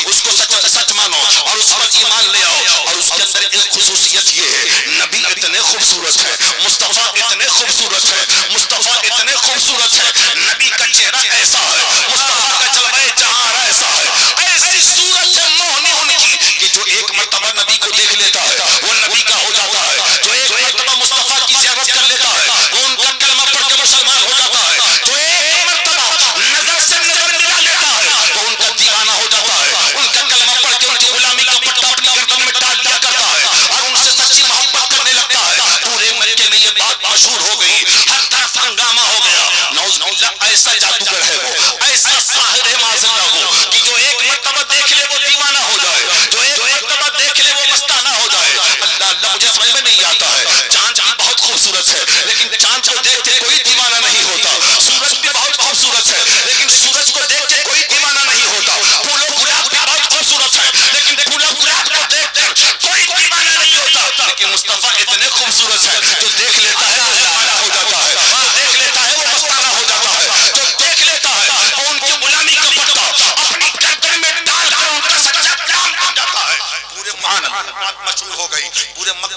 اس کو سچ مانو اور اس پر ایمان لے آؤ. اور اس کے اندر ایک خصوصیت یہ ہے نبی اتنے خوبصورت ہے، مصطفیٰ اتنے خوبصورت ہے، مصطفیٰ اتنے خوبصورت ہے. نبی کا چہرہ ایسا ہے، مصطفیٰ کا جلوہ جہاں ایسا ہے، ایسی صورت ہے موہنی ان کی کہ جو ایک مرتبہ نبی کو دیکھ لیتا ہے وہ نبی کا ہو جاتا ہے. جو ایک مرتبہ مصطفیٰ کی زیارت کر لیتا ہے وہ ان کا کلمہ پڑھ کے مسلمان ہو جاتا ہے. جو ایک مرتبہ نظر سے نظر ملا لیتا ہے وہ ان کا دیوانہ ہو جاتا ہے. ان کا کلمہ پڑھ کے ان کی غلامی کا پٹا اپنی گردن میں ڈال دیا کرتا ہے اور ان سے سچی محبت کرنے لگتا ہے. پورے مکے میں یہ بات مشہور ہو گئی، ہر طرف ہنگامہ ہو گیا. نعوذ باللہ ایسا جادوگر ہے وہ، ایسا ساحر ہے معاذ اللہ وہ کہ جو ایک مرتبہ دیکھ لے وہ دیوانہ ہو جائے، جو ایک مرتبہ دیکھ لے وہ مستانہ ہو جائے. اللہ مجھے سمجھ میں نہیں آتا ہے. چاند بھی بہت خوبصورت ہے لیکن چاند کو دیکھ کے کوئی دیوانہ نہیں ہوتا. سورج بھی بہت خوبصورت ہے لیکن سورج کو دیکھ کے کوئی دیوانہ نہیں ہوتا. پھول و گلاب بھی بہت خوبصورت ہے لیکن پھول و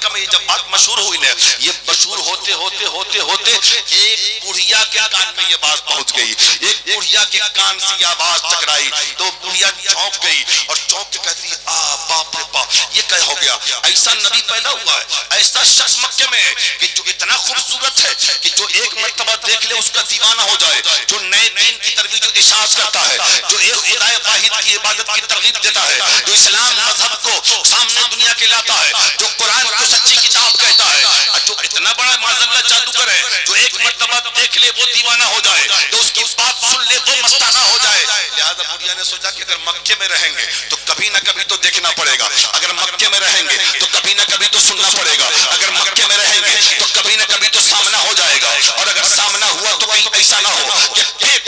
مکہ میں یہ جب بات مشہور ہوئی نا، یہ مشہور ہوتے ہوتے ہوتے ہوتے ایک بڑھیا کے کان میں یہ بات پہنچ گئی، ایک بڑھیا کے کان سے یہ آواز ٹکرائی تو بڑھیا چونک گئی اور چونک کے کہتی باپ رے باپ یہ کیا ہو گیا، ایسا نبی پیدا ہوا ہے، ایسا شخص مکے میں ہے کہ جو اتنا خوبصورت ہے کہ جو ایک مرتبہ دیکھ لے اس کا دیوانہ ہو جائے، جو نئے دین کی ترویج و اشاعت کرتا ہے، جو ایک خدا واحد کی عبادت کی ترغیب دیتا ہے، جو اسلام مذہب کو سامنے دنیا کے لاتا ہے، جو قرآن کو سچی کتاب کہتا ہے، جو اتنا بڑا معاذ اللہ جادوگر ہے، جو ایک مرتبہ دیکھ لے وہ دیوانہ ہو جائے، جو اس کی بات سن لے وہ مستانہ ہو جائے۔ لہذا بڑھیا نے سوچا کہ اگر مکے میں رہیں گے تو کبھی نہ کبھی تو دیکھنا پڑے گا، اگر مکے میں رہیں گے تو کبھی نہ کبھی تو سننا پڑے گا، اگر مکے میں رہیں گے تو کبھی نہ کبھی تو سامنا ہو جائے گا، اور اگر سامنا ہوا تو کہیں ایسا نہ ہو کہ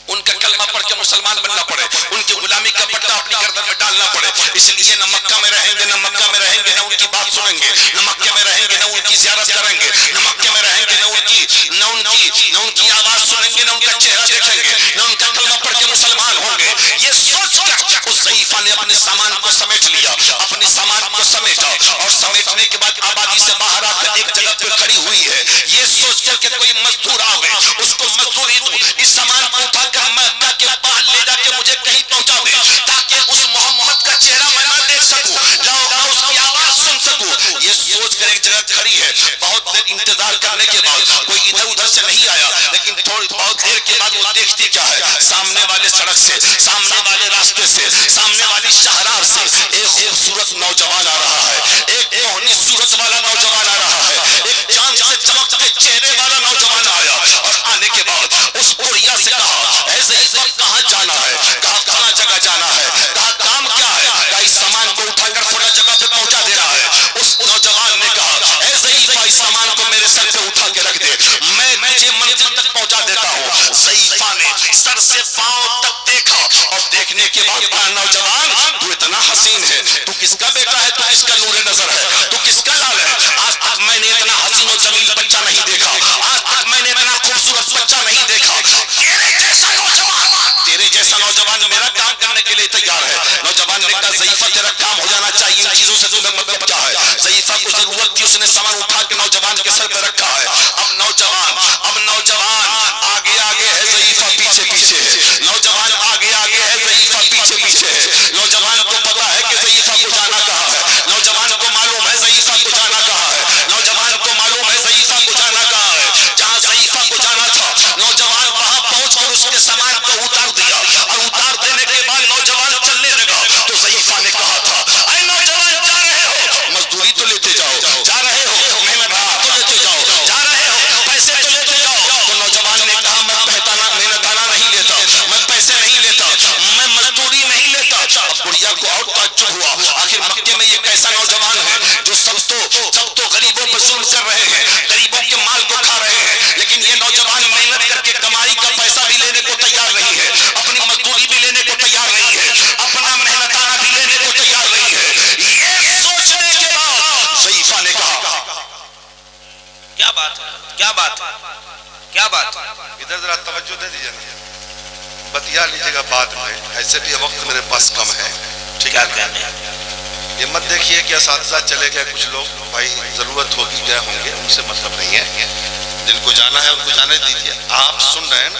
ان کا کلمہ پڑھ کے مسلمان بننا پڑے، ان کی غلامی کا پٹا اپنی گردن میں ڈالنا پڑے۔ اس لیے نہ مکہ میں رہیں گے نہ مکہ میں رہیں گے نہ ان کی بات سنیں گے، نہ مکہ میں رہیں گے نہ ان کی زیارت کریں گے، نہ مکہ میں رہیں گے نہ ان کی آواز سنیں گے، نہ ان کا چہرہ دیکھیں گے، نہ ان کا کلمہ پڑھ کے مسلمان ہوں گے۔ یہ سوچ کر اس ضعیفہ نے اپنے سامان کو سمیٹ لیا، اپنے سامان کو سمیٹا، اور سمیٹنے کے بعد آبادی سے باہر آ کر ایک جگہ پہ کھڑی ہوئی ہے، یہ سوچ کر کہ کوئی مزدور آوے اس کو مزدوری دو، اس سامان کو اٹھا کر مکہ کے باہر لے جا کے مجھے کہیں پہنچا دے تاکہ اس محمد کا چہرہ میں نہ دیکھ سکوں، نہ اس کی آواز سن سکوں۔ یہ سوچ کر ایک جگہ کھڑی ہے، بہت دیر انتظار کرنے کے بعد کوئی ادھر ادھر سے نہیں آیا، لیکن بہت دیر کے بعد وہ دیکھتی کیا ہے، سامنے والے سڑک سے، سامنے والے راستے سے، سامنے والی شاہراہ سے ایک خوبصورت نوجوان آ رہا ہے، ایک موہنی صورت والا نوجوان آ رہا ہے، ایک چاند سے چمکتے چہرے والا نوجوان آیا، اور آنے کے بعد اس بڑھیا سے کہا اے ضعیفہ کہاں جانا ہے، کہاں کہاں جگہ جانا ہے، کہاں کام کیا ہے، کہا اس سامان کو اٹھا کر فلاں جگہ پہ پہنچا دے رہا ہے۔ اس نوجوان نے کہا اے ضعیفہ اس سامان کو میرے سر پہ اٹھا کے رکھ دے، میں تجھے منزل تک پہنچا دیتا ہوں۔ ضعیفہ نے سر سے پاؤں تک دیکھا، اور دیکھنے کے بعد کہا نوجوان تو اتنا حسین ہے، تو کس کا بیٹا ہے، تو کس کا نور نظر ہے، تو کس کا لال ہے، آج تک میں نے اتنا حسین و جمیل بچہ نہیں دیکھا، آج تک میں نے اتنا خوبصورت بچہ نہیں دیکھا، تیرے جیسا نوجوان میرا کام کرنے کے لیے تیار ہے۔ نوجوان نے کہا ضعیفہ تیرا کام ہو جانا چاہیے، ان چیزوں سے تمہیں مطلب کیا ہے؟ ضعیفہ کو ضرورت تھی، اس نے سامان اٹھا کے نوجوان کے سر پہ رکھا ہے۔ اب نوجوان آگے آگے ہے، ضعیفہ پیچھے پیچھے ہے، نوجوان آگے آگے ہے، ضعیفہ پیچھے پیچھے ہے۔ نوجوان کو پتا ہے کہ ضعیفہ کو جانا کہاں ہے، نوجوان کو معلوم ہے ضعیفہ کو جانا کہاں ہے، نوجوان کو معلوم ہے ضعیفہ کو جانا کہاں ہے۔ جہاں ضعیفہ کو جانا تھا نوجوان وہاں پہنچ کر اس کے سامان کو اتار دیا، اور اتار دینے کے بعد نوجوان چلنے لگا تو ضعیفہ نے کہا تھا اے نوجوان جا رہے ہو مزدوری تو لیتے جاؤ، جا رہے ہو محنت تو لیتے جاؤ، جا رہے ہو پیسے تو لیتے جاؤ۔ تو نوجوان نے کہا میں محنتانہ نہیں لیتا، میں پیسے نہیں لیتا، میں مزدوری نہیں لیتا۔ اب بڑھیا کو اور تعجب ہوا، آخر مکے میں یہ کیسا نوجوان ہے جو سب تو غریبوں پر ظلم کر رہے ہیں، غریبوں کے مال کو کھا رہے ہیں، لیکن یہ نوجوان محنت کر کے کمائی کا پیسہ بھی لینے کو تیار نہیں ہے، اپنی مزدوری بھی لینے کو تیار نہیں ہے، اپنا محنتانہ بھی لینے کو تیار نہیں ہے۔ یہ سوچنے کے بعد ضعیفہ نے کہا کیا بات ہے، کیا بات ہے، کیا بات ہے۔ ادھر ذرا توجہ دے دیجیے نا، بتیا لیجیے گا بعد میں، ایسے بھی وقت میرے پاس کم ہے، ٹھیک ہے؟ یہ مت دیکھیے کہ اساتذہ چلے گئے کچھ لوگ، بھائی ضرورت ہوگی گئے ہوں گے، ان سے مطلب نہیں ہے، جن کو جانا ہے ان کو جانے دیجیے۔ آپ سن رہے ہیں نا؟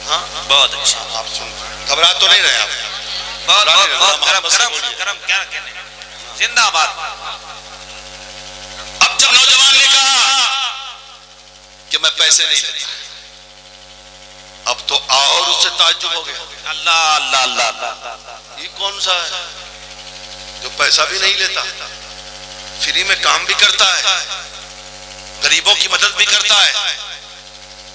ہاں بہت اچھا، آپ سن رہے ہیں، گھبرا تو نہیں رہے آپ؟ بہت کرم کیا کہنے، زندہ باد۔ اب جب نوجوان نے کہا کہ میں پیسے نہیں لیتا، اب تو اور اس سے تعجب ہو گیا، اللہ اللہ اللہ اللہ، یہ کون سا ہے جو پیسہ بھی نہیں لیتا، فری میں کام بھی کرتا ہے، غریبوں کی مدد بھی کرتا ہے؟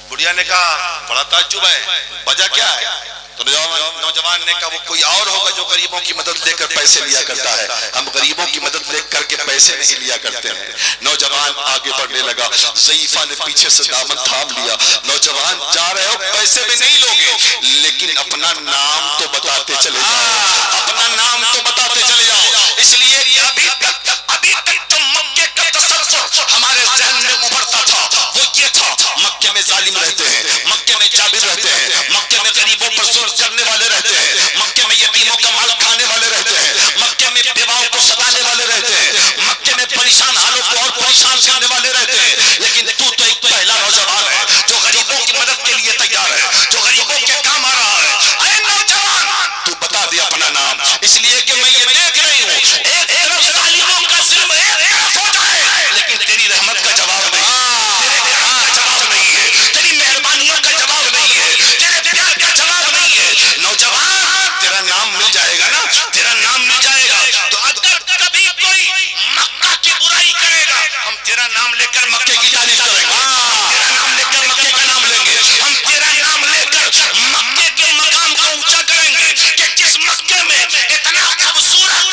بڑھیا نے کہا بڑا تعجب ہے، وجہ کیا ہے؟ تو نوجوان نے کہا وہ کوئی اور ہوگا جو غریبوں کی مدد لے کر پیسے لیا کرتا ہے، ہم غریبوں کی مدد لے کر کے پیسے نہیں لیا کرتے ہیں۔ نوجوان آگے بڑھنے لگا، ضعیفہ نے پیچھے سے دامن تھام لیا، نوجوان جا رہے ہو پیسے بھی نہیں لوگے لیکن اپنا نام تو بتاتے چلے جاؤ، اپنا نام تو بتاتے چلے جاؤ، اس لیے کہ ابھی تک جو مکے کا تصور ہمارے ذہن میں ابھرتا تھا وہ یہ تھا، مکے میں ظالم رہتے ہیں، مکے میں جابر رہتے ہیں، مکے میں غریبوں پر ظلم کرنے والے رہتے ہیں، مکے میں یتیموں کا مال کھانے والے رہتے ہیں، مکے میں بیواؤں کو ستانے والے رہتے ہیں، مکے میں پریشان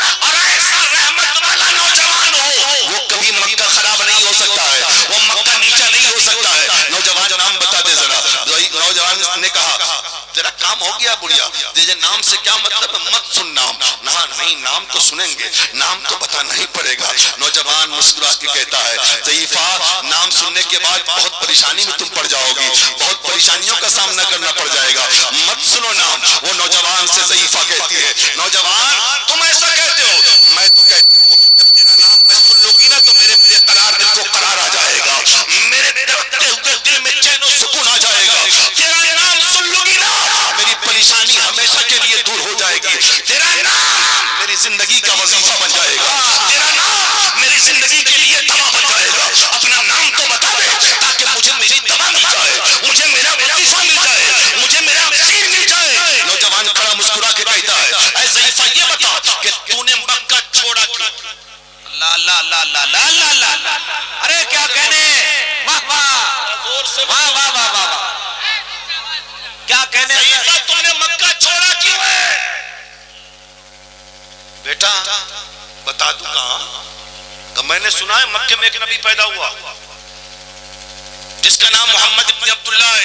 اور ایسا رحمت والا نوجوان ہو، وہ کبھی مکہ خراب نہیں ہو سکتا ہے، وہ مکہ نیچا نہیں ہو سکتا ہے۔ نوجوان نام بتا دے ذرا۔ نوجوان نے کہا تیرا کام ہو گیا بڑھیا، تجھے نام سے کیا مطلب ہے؟ مت سن نام۔ نہیں، نام تو سنیں گے، نام تو بتانا ہی پڑے گا۔ نوجوان مسکرا کے کہتا ہے ضعیفہ نام سننے کے بعد بہت پریشانی میں تم پڑ جاؤ گی، بہت پریشانیوں کا سامنا کرنا پڑ جائے گا، مت سنو نام۔ وہ نوجوان سے ضعیفہ کہتی ہے نوجوان تم ایسا کہتے ہو، میں تو کہتی ہوں جب تیرا نام میں سن لوں گی نا تو میرے بے قرار دل کو قرار آ جائے گا، میرے درتے ہوئے دل میں چین و سکون آ جائے گا۔ تیرا نام سن لوں گی نا میری پریشانی ہمیشہ کے لیے دور ہو جائے گی، تیرا نام میری زندگی کا وظیفہ بن جائے گا، تیرا نام میری زندگی کے لیے دوا بن جائے گا۔ اپنا نام تو بتا دے تاکہ مجھے میری دوا مل جائے، مجھے میرا وظیفہ مل جائے، مجھے میرا دین مل جائے۔ نوجوان کھڑا مسکرا کے کہتا ہے اے ضعیفہ یہ بتا کہ تو نے مکہ چھوڑا کیوں؟ لا لا لا لا لا لا لا، ارے کیا کہنے، واہ واہ واہ واہ واہ واہ، کیا کہنے۔ ضعیفہ تم نے مکہ چھوڑا کیوں ہے؟ بیٹا بتا دوں کہاں؟ کہ میں نے سنا ہے مکے میں ایک نبی پیدا ہوا جس کا نام محمد ابن عبداللہ ہے،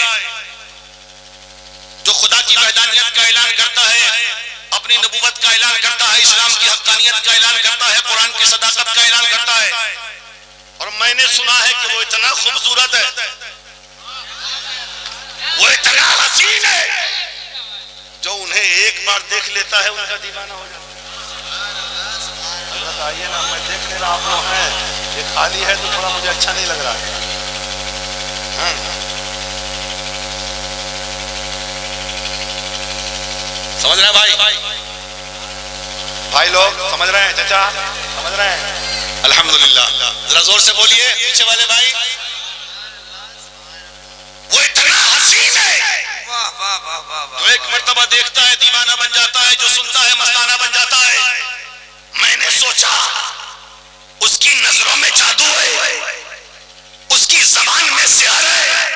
جو خدا کی وحدانیت کا اعلان کرتا ہے، اپنی نبوت کا اعلان کرتا ہے، اسلام کی حقانیت کا اعلان کرتا ہے، قرآن کی صداقت کا اعلان کرتا ہے۔ اور میں نے سنا ہے کہ وہ اتنا خوبصورت ہے، وہ اتنا حسین ہے، جو انہیں ایک بار دیکھ لیتا ہے ان کا دیوانہ ہو جاتا ہے۔ حضرت آئیے نا، میں دیکھ لے رہا آپ لوگ ہیں، یہ خالی ہے تو تھوڑا مجھے اچھا نہیں لگ رہا ہے۔ سمجھ رہے ہیں بھائی؟ بھائی لوگ سمجھ رہے ہیں؟ چچا سمجھ رہے ہیں؟ الحمدللہ، ذرا زور سے بولیے پیچھے والے بھائی۔ وہ اتنا حسین ہے جو ایک مرتبہ دیکھتا ہے دیوانہ بن جاتا ہے، جو سنتا ہے مستانہ بن جاتا ہے۔ میں نے سوچا اس کی نظروں میں جادو ہے، اس کی زبان میں سحر ہے۔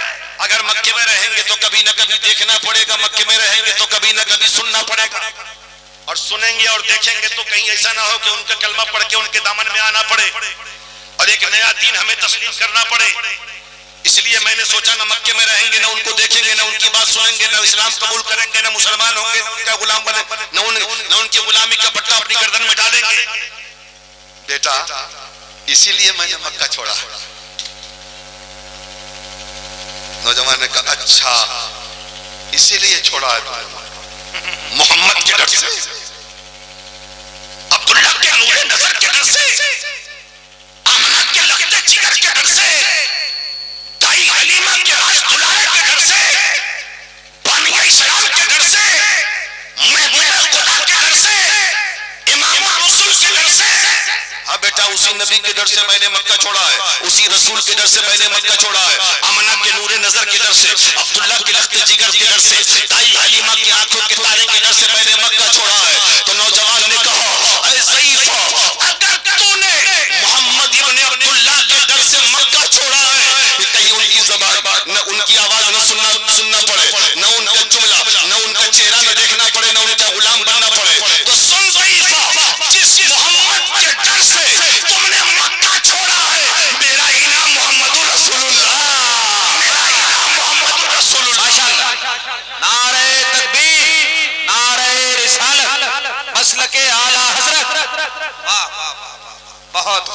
اگر مکے میں رہیں گے تو کبھی نہ کبھی دیکھنا پڑے گا، مکے میں رہیں گے تو کبھی نہ کبھی سننا پڑے گا، اور سنیں گے اور دیکھیں گے تو کہیں ایسا نہ ہو کہ ان کا کلمہ پڑھ کے ان کے دامن میں آنا پڑے اور ایک نیا دین ہمیں تسلیم کرنا پڑے۔ اس لیے میں نے سوچا نہ مکے میں رہیں گے، نہ ان کو دیکھیں گے، نہ ان کی بات سنیں گے، نہ اسلام قبول کریں گے، نہ مسلمان ہوں گے، نہ ان کا غلام بنے، نہ ان کی غلامی کا پٹا اپنی گردن میں ڈالیں گے۔ بیٹا اسی لیے میں نے مکہ چھوڑا۔ نوجوان نے کہا اچھا اسی لیے چھوڑا ہے تو محمد کے ڈر سے، عبداللہ کے نور نظر کے ڈر سے، آمنہ کے لگتے جگر کے ڈر سے، دائی حلیمہ کے راز دلالے کے ڈر سے، بانیہ اسلام کے ڈر سے، محبوب خدا کے ڈر سے، امام الرسول کے ڈر سے۔ ہاں بیٹا اسی نبی کے ڈر سے میں نے مکہ چھوڑا ہے، اسی رسول کے ڈر سے میں نے مکہ چھوڑا ہے، آمنہ کے نور نظر کے ڈر سے، عبداللہ کے لخت جگر کے ڈر سے، دائی حلیمہ کی آنکھوں کے تارے کے ڈر سے میں نے مکہ چھوڑا ہے۔ تو نوجوان نے کہا اے ضعیفہ اگر تو نے محمد ابن عبداللہ کے ڈر سے مکہ چھوڑا ہے کہ کہیں ان کی زبان نہ ان کی آواز نہ سننا پڑے، نہ ان کا جملہ، نہ ان کا چہرہ نہ دیکھنا پڑے، نہ ان کا غلام بننا پڑے، تو سن ضعیفہ جس محمد کے ڈر سے تم نے مکہ چھوڑا ہے میرا ہی نام محمد رسول اللہ، میرا ہی نام محمد رسول اللہ۔ نعرہ تکبیر، نعرہ رسالت، مسلک اعلیٰ حضرت، واہ واہ واہ، بہت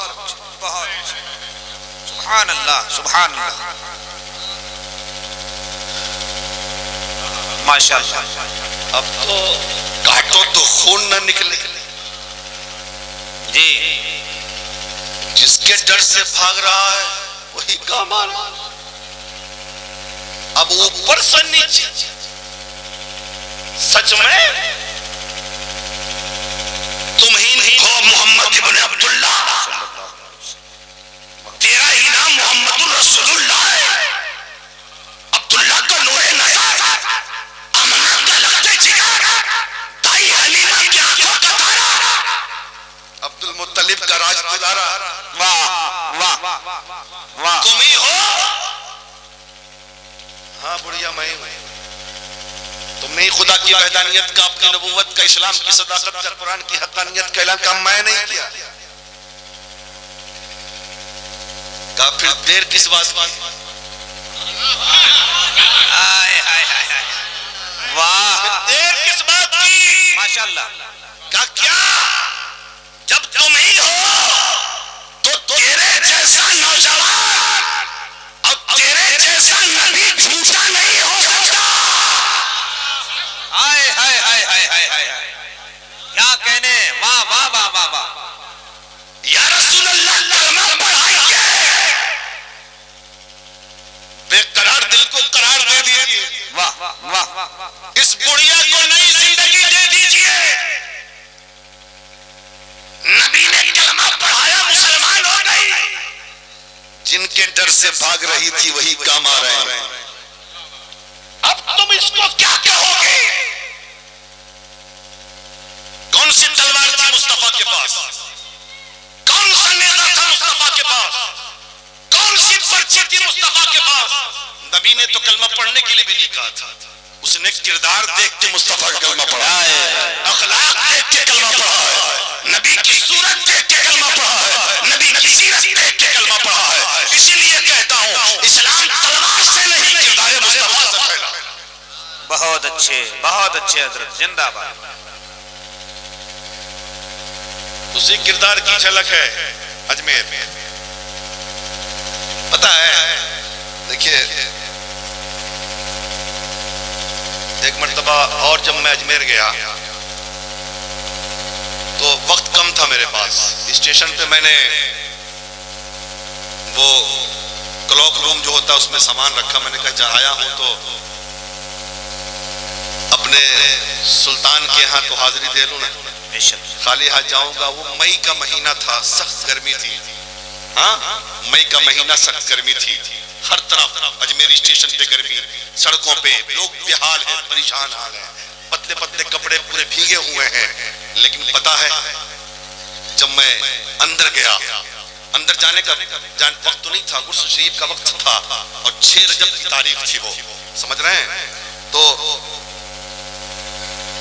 بہت سبحان اللہ سبحان اللہ، ماشاءاللہ۔ اب تو کاٹو تو خون نہ نکلے، جی جس کے ڈر سے بھاگ رہا ہے وہی کام آ رہا۔ اب اوپر سے نیچے سچ میں تم ہی ہو محمد ابن عبداللہ، تیرا ہی نام محمد رسول اللہ ہے، عبداللہ کا نور نظر، آمنہ کا لگتے جگر، دائی حلیمہ کی آنکھوں کا تارا، عبد المطلب کا راج دلارا، واہ واہ واہ، تم ہی ہو؟ ہاں بڑھیا میں ہوں۔ تم نے خدا کی وحدانیت کا، اپنی نبوت کا، اسلام کی صداقت کا، قرآن کی حقانیت کا اعلان کا میں نہیں کیا. کہا پھر دیر کس بات کی؟ واہ، دیر کس بات کی؟ ماشاءاللہ. کہا کیا جب تم ہی ہو تو تیرے جیسا نوجوان اور تیرے جیسا نبی جھوٹا نہیں ہو سکتا. ہائے ہائے ہائے ہائے ہائے ہائے، کیا کہنے. واہ واہ واہ واہ واہ. یا رسول اللہ کلمہ پڑھائیے. بے قرار دل کو قرار دے دیجیے. واہ واہ، اس بڑھیا کو نئی زندگی دے دیجیے. نبی نے کلمہ پڑھایا، مسلمان ہو گئی. جن کے ڈر سے بھاگ رہی تھی وہی کام آ رہے ہیں. اب تم اس کو کیا کہو گے؟ کون سی تلوار تھی مصطفیٰ کے پاس؟ کون سا نیزہ تھا مصطفیٰ کے پاس؟ کون سی پرچی تھی مصطفیٰ کے پاس؟ نبی نے تو کلمہ پڑھنے کے لیے بھی نہیں کہا تھا. اس نے کردار دیکھ کے مصطفیٰ کا کلمہ پڑھا ہے، اخلاق دیکھ کے کلمہ پڑھا ہے، نبی کی صورت دیکھ کے کلمہ پڑھا ہے، نبی کی سیرت دیکھ کے کلمہ پڑھا ہے. اسی لیے کہتا ہوں اسلام تلوار سے نہیں کردار مصطفیٰ سے پھیلا. بہت اچھے بہت اچھے حضرت، زندہ باد. اسی کردار کی جھلک ہے اجمیر میں. پتا ہے دیکھیے ایک مرتبہ اور جب میں اجمیر گیا تو وقت کم تھا میرے پاس. اسٹیشن پہ میں نے وہ کلاک روم جو ہوتا ہے اس میں سامان رکھا. میں نے کہا جہاں آیا ہوں تو اپنے سلطان کے ہاں تو حاضری دے لوں نا، خالی ہاتھ جاؤں گا. وہ مئی کا مہینہ تھا، سخت گرمی تھی. ہاں مئی کا مہینہ سخت گرمی تھی. ہر طرف اجمیر اسٹیشن پہ گرمی، سڑکوں پہ لوگ بے حال ہیں، پریشان حال ہیں، پتلے پتلے کپڑے پورے بھیگے ہوئے ہیں. لیکن پتا ہے جب میں اندر گیا، اندر جانے کا وقت تو نہیں تھا، غسل شریف کا وقت تھا اور 6 رجب کی تاریخ تھی. وہ سمجھ رہے ہیں؟ تو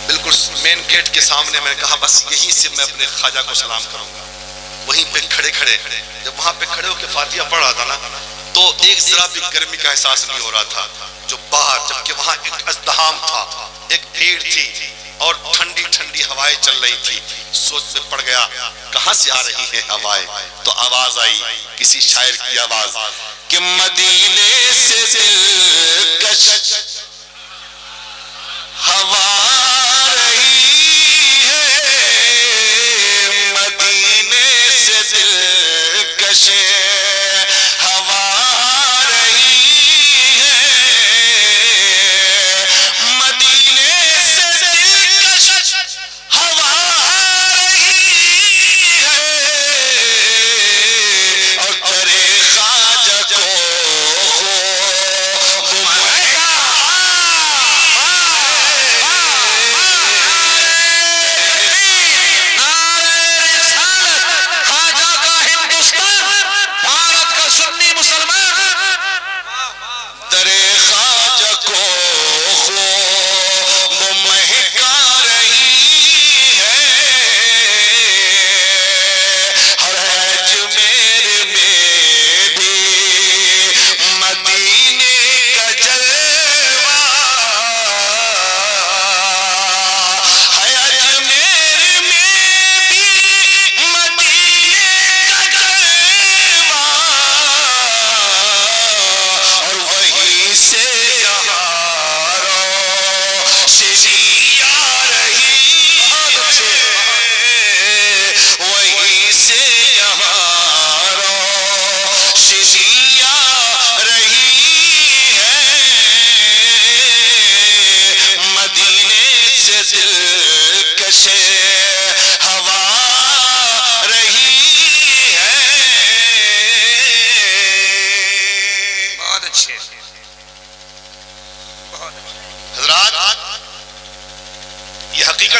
بالکل مین گیٹ کے سامنے میں نے کہا بس یہیں سے میں اپنے خواجہ کو سلام کروں گا. وہیں پہ کھڑے کھڑے جب وہاں پہ کھڑے ہو کے فاتحہ پڑھ رہا تھا نا تو ایک ذرا بھی گرمی کا احساس نہیں ہو رہا تھا. جو باہر جبکہ وہاں ایک ازدحام تھا، ایک بھیڑ تھی اور ٹھنڈی ٹھنڈی ہوائیں چل رہی تھی. سوچ میں پڑ گیا کہاں سے آ رہی ہیں ہوائیں. تو آواز آئی کسی شاعر کی آواز کہ مدینے سے دلکش ہوا رہی ہے، مدینے سے دلکش ہوا رہی ہے، مدینے سے دلکش ہوا رہی ہے، اور درے خواجہ کو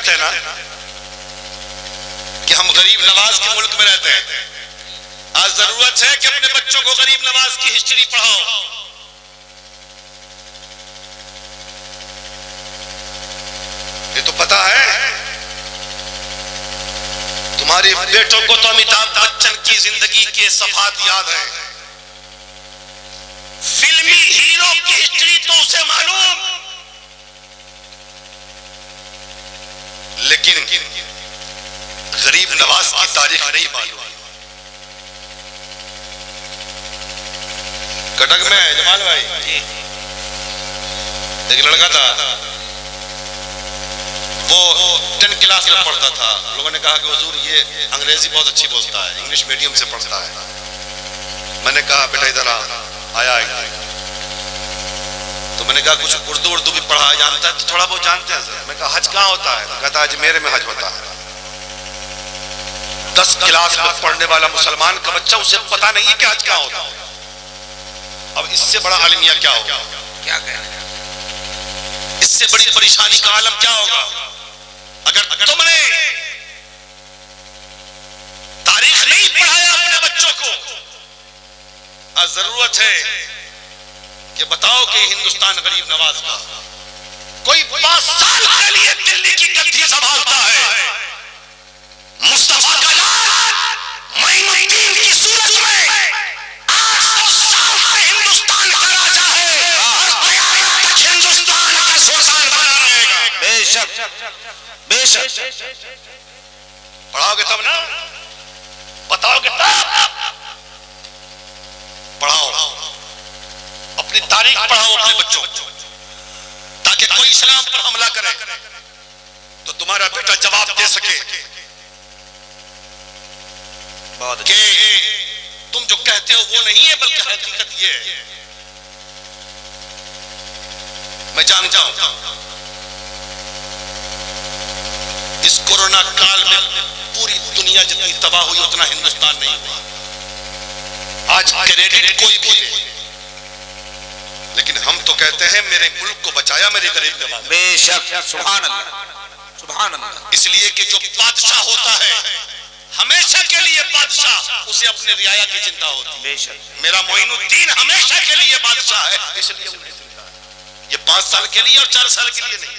ہے نا کہ ہم غریب نواز کے ملک میں رہتے ہیں. آج ضرورت ہے کہ اپنے بچوں کو غریب نواز کی ہسٹری پڑھاؤ. ہمارے بیٹوں کو تو امیتابھ بچن کی زندگی کے صفحات یاد ہے، فلمی ہیرو کی ہسٹری تو اسے معلوم، لیکن غریب نواز کی تاریخ نہیں معلوم۔ کٹک میں جمال بھائی ایک لڑکا تھا، وہ 10 کلاس میں پڑھتا تھا، لوگوں نے کہا کہ حضور یہ انگریزی بہت اچھی بولتا ہے، انگلش میڈیم سے پڑھتا ہے۔ میں نے کہا بیٹا ادھر آیا ایک دن، تو میں نے کہا کچھ اردو بھی پڑھا جانتا ہے؟ تو تھوڑا بہت جانتے ہیں سر۔ میں کہا حج کہاں ہوتا ہے؟ کہتا ہے اجمیر میں حج ہوتا ہے۔ 10 کلاس میں پڑھنے والا مسلمان کا بچہ، اسے پتا نہیں کہ حج کہاں ہوتا ہے۔ اب اس سے بڑا عالمیہ کیا ہوگا؟ کیا کہنا، اس سے بڑی پریشانی کا عالم کیا ہوگا؟ اگر تم نے تاریخ نہیں پڑھایا اپنے بچوں کو، ضرورت ہے کہ بتاؤ کہ ہندوستان غریب نواز کا کوئی 5 سال کے لیے دلی کی گدی سنبھالتا ہے، مصطفیٰ کا لال معین الدین کی صورت میں 800 سال کا ہندوستان کا راجا ہے اور قیامت تک ہندوستان کا سلطان بنا رہے گا۔ بے شک بے شک۔ پڑھاؤ گے تب نا، بتاؤ گے تب، پڑھاؤ اپنی تاریخ، پڑھاؤ اپنے بچوں تاکہ کوئی اسلام پر حملہ کرے تو تمہارا بیٹا جواب دے سکے کہ تم جو کہتے ہو وہ نہیں ہے بلکہ حقیقت یہ ہے۔ میں جانتا ہوں اس کورونا کال میں پوری دنیا جتنی تباہ ہوئی اتنا ہندوستان نہیں ہوا۔ آج کریڈٹ کوئی بھی لے، لیکن ہم تو کہتے ہیں میرے ملک کو بچایا میرے غریب نواز۔ بے شک، سبحان اللہ سبحان اللہ۔ اس لیے کہ جو بادشاہ ہوتا ہے ہمیشہ کے لیے بادشاہ، اسے اپنے رعایا کی چنتا ہوتی ہے۔ بے شک، میرا معین الدین ہمیشہ کے لیے بادشاہ ہے، اس لیے انہیں چنتا ہے۔ یہ 5 سال کے لیے اور 4 سال کے لیے نہیں،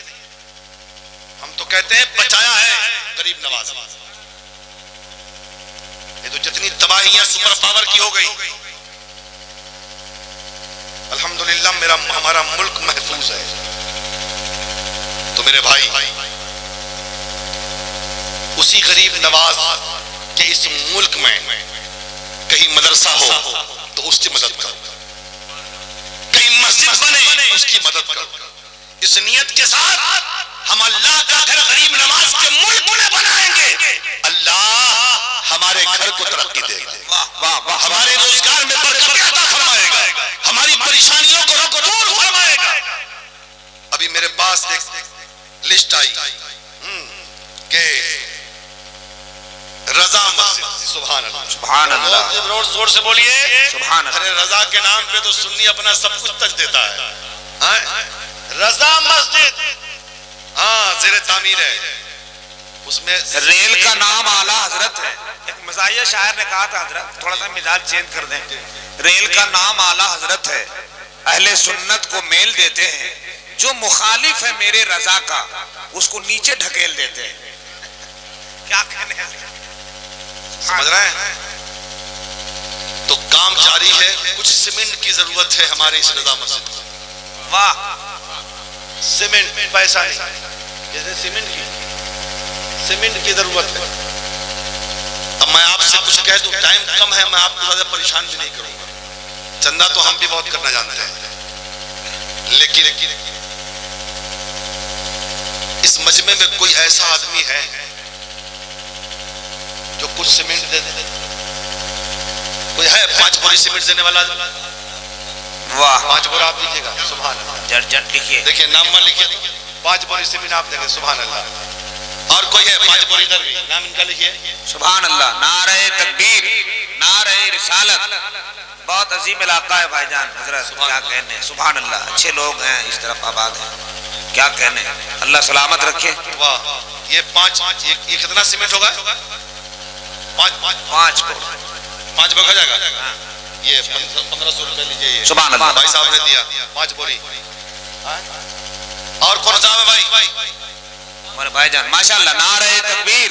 ہم تو کہتے ہیں بچایا ہے غریب نواز۔ یہ تو جتنی تباہیاں سپر پاور کی ہو گئی، الحمدللہ ہمارا ملک محفوظ ہے۔ تو میرے بھائی، اسی غریب نواز کے اس ملک میں کہیں مدرسہ ہو تو اس کی مدد کرو، کہیں مسجد بنے اس کی مدد کرو۔ اس نیت کے ساتھ ہم اللہ کا گھر غریب نواز کے ملک میں بنائیں گے، اللہ ہمارے گھر کو ترقی دے گا، ہمارے روزگار میں برکت عطا فرمائے گا، ہماری پریشانیوں کو رب دور فرمائے گا۔ ابھی میرے پاس ایک لسٹ آئی کہ رضا مسجد، سبحان اللہ سبحان اللہ، زور سے بولیے سبحان اللہ۔ ارے رضا کے نام پہ تو سنی اپنا سب کچھ تج دیتا ہے۔ رضا مسجد ہاں زیر تعمیر ہے، اس میں ریل کا نام اعلیٰ حضرت ہے۔ ایک مزاحیہ شاعر نے کہا تھا حضرت، تھوڑا سا مزاج چینج کر دیں، ریل کا نام اعلیٰ حضرت ہے، اہل سنت کو میل دیتے ہیں، جو مخالف ہے میرے رضا کا اس کو نیچے ڈھکیل دیتے ہیں۔ کیا کہنے ہیں، سمجھ رہے ہیں؟ تو کام جاری ہے، کچھ سیمنٹ کی ضرورت ہے ہمارے اس رضا مسجد کو۔ واہ، سیمنٹ پیسہ نہیں، جیسے سیمنٹ کی ضرورت ہے۔ اب میں آپ سے کچھ کہہ دوں، ٹائم کم ہے، میں آپ کو زیادہ پریشان بھی نہیں کروں گا، چندہ تو ہم بھی بہت کرنا جانتے ہیں، لیکن اس مجمع میں کوئی ایسا آدمی ہے جو کچھ سیمنٹ دے دے؟ کوئی ہے 5 بوری سیمنٹ دینے والا؟ واہ، 5 بورا آپ دیجیے گا، سبحان اللہ۔ جرجٹ لکھیے، دیکھیں نام لکھیے، 5 بوری سیمنٹ آپ دیں گے، سبحان اللہ۔ اور کوئی ہے 5 بوری ادھر بھی، نام ان کا لکھیے، سبحان اللہ۔ نعرہ تکبیر، نعرہ رسالت، بہت عظیم علاقہ ہے بھائی جان حضرت، کیا کہنے ہیں، سبحان اللہ، اچھے لوگ ہیں اس طرف آباد ہیں، کیا کہنے ہیں، اللہ سلامت رکھے۔ واہ، یہ 5 یہ کتنا سیمنٹ ہوگا؟ 5 بوگ ہو جائے گا، یہ 1500 روپے لیجئے، یہ سبحان اللہ، بھائی صاحب نے دیا 5 بوری۔ اور کون صاحب ہے بھائی؟ ہمارے بھائی جان ماشاءاللہ، نعرہ تکبیر،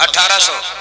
1800,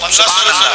1500।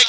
1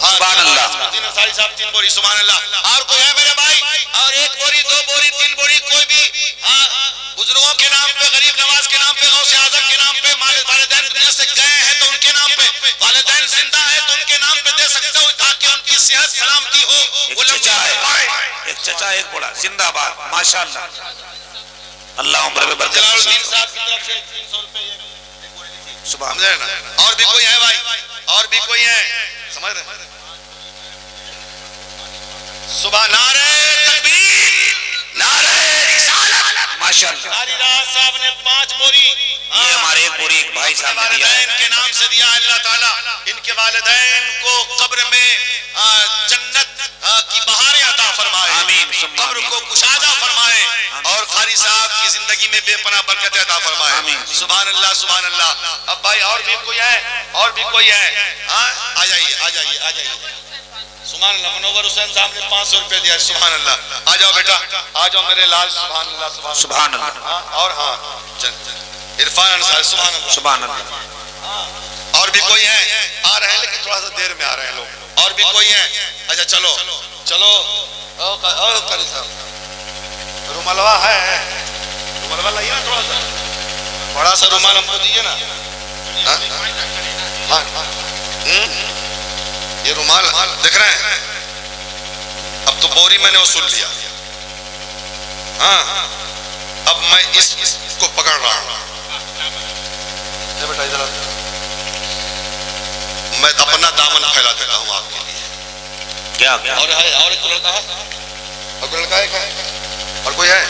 سبحان اللہ. تین انصاری صاحب 3 بوری. سبحان اللہ. اور کوئی ہے میرے بھائی؟ اور 1 بوری 2 بوری 3 بوری کوئی بھی بزرگوں کے نام پہ، غریب نواز کے نام پہ، غوث اعظم کے نام پہ، والدین دنیا سے گئے ہیں تو ان کے نام پہ، والدین زندہ ہیں تو ان کے نام پہ دے سکتے ہو تاکہ ان کی صحت سلامتی ہو. ایک چچا ہے، ایک چچا ایک بڑا زندہ باد ماشاءاللہ. اللہ عمر میں برکت. جلال الدین صاحب کی طرف سے 300 روپے. سبحان اور بھی کوئی ہے بھائی؟ اور بھی کوئی ہے؟ سمجھ رہے ہیں؟ صبح نعرہ تکبیر، نعرہ رسالت. ماشاءاللہ. علی راز صاحب نے 5 بوری یہ ہمارے ایک بوری ایک بھائی صاحب نے دیا ہے. والدین کے نام سے دیا. اللہ تعالیٰ ان کے والدین کو قبر میں جنت کی بہاریں عطا فرمائے، آمین. قبر کو کشادہ فرمائے اور قاری صاحب کی زندگی میں بے پناہ برکت عطا فرمائے. آمین. سبحان اللہ سبحان اللہ. اب بھائی اور بھی کوئی ہے؟ اور بھی کوئی ہے؟ آ جائیے آ جائیے آ جائیے. سبحان اللہ. منور حسین صاحب نے 500 روپے دیا. سبحان اللہ. آ جاؤ بیٹا آ جاؤ میرے لال. سبحان اللہ سبحان اللہ. اور ہاں عرفان انصاری. سبحان اللہ سبحان اللہ. اور بھی کوئی ہے؟ آ رہے ہیں لیکن تھوڑا سا دیر میں آ رہے ہیں لوگ. اور بھی کوئی ہے؟ اچھا چلو چلو. قاری صاحب رومالوا ہے؟ رومالوا لائیے نا تھوڑا سا. بڑا سا رومال ہم کو دیجیے نا. ہاں یہ رومال دیکھ رہے ہیں. اب تو بوری میں نے وصول لیا. ہاں اب میں اس کو پکڑ رہا ہوں. بیٹا ادھر میں اپنا دامن پھیلا دیتا ہوں آپ کے لیے. کیا اور ایک لڑکا ہے؟ اور کوئی لڑکا ہے؟ اور کوئی ہے؟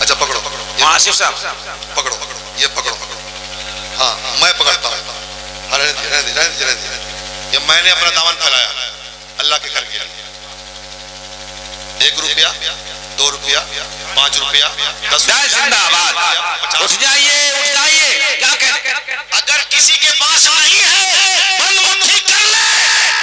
اچھا پکڑو پکڑو. آصف صاحب پکڑو یہ پکڑو. ہاں میں پکڑتا ہوں. رہنے یہ میں نے اپنا دامن پھیلایا اللہ کے گھر کے لیے. 1 روپیہ 2 روپیہ 5 روپیہ 10 زندہ آباد. اٹھ جائیے اٹھ جائیے. کیا کہتے ہیں؟ اگر کسی کے پاس نہیں ہے بل منتی کر لے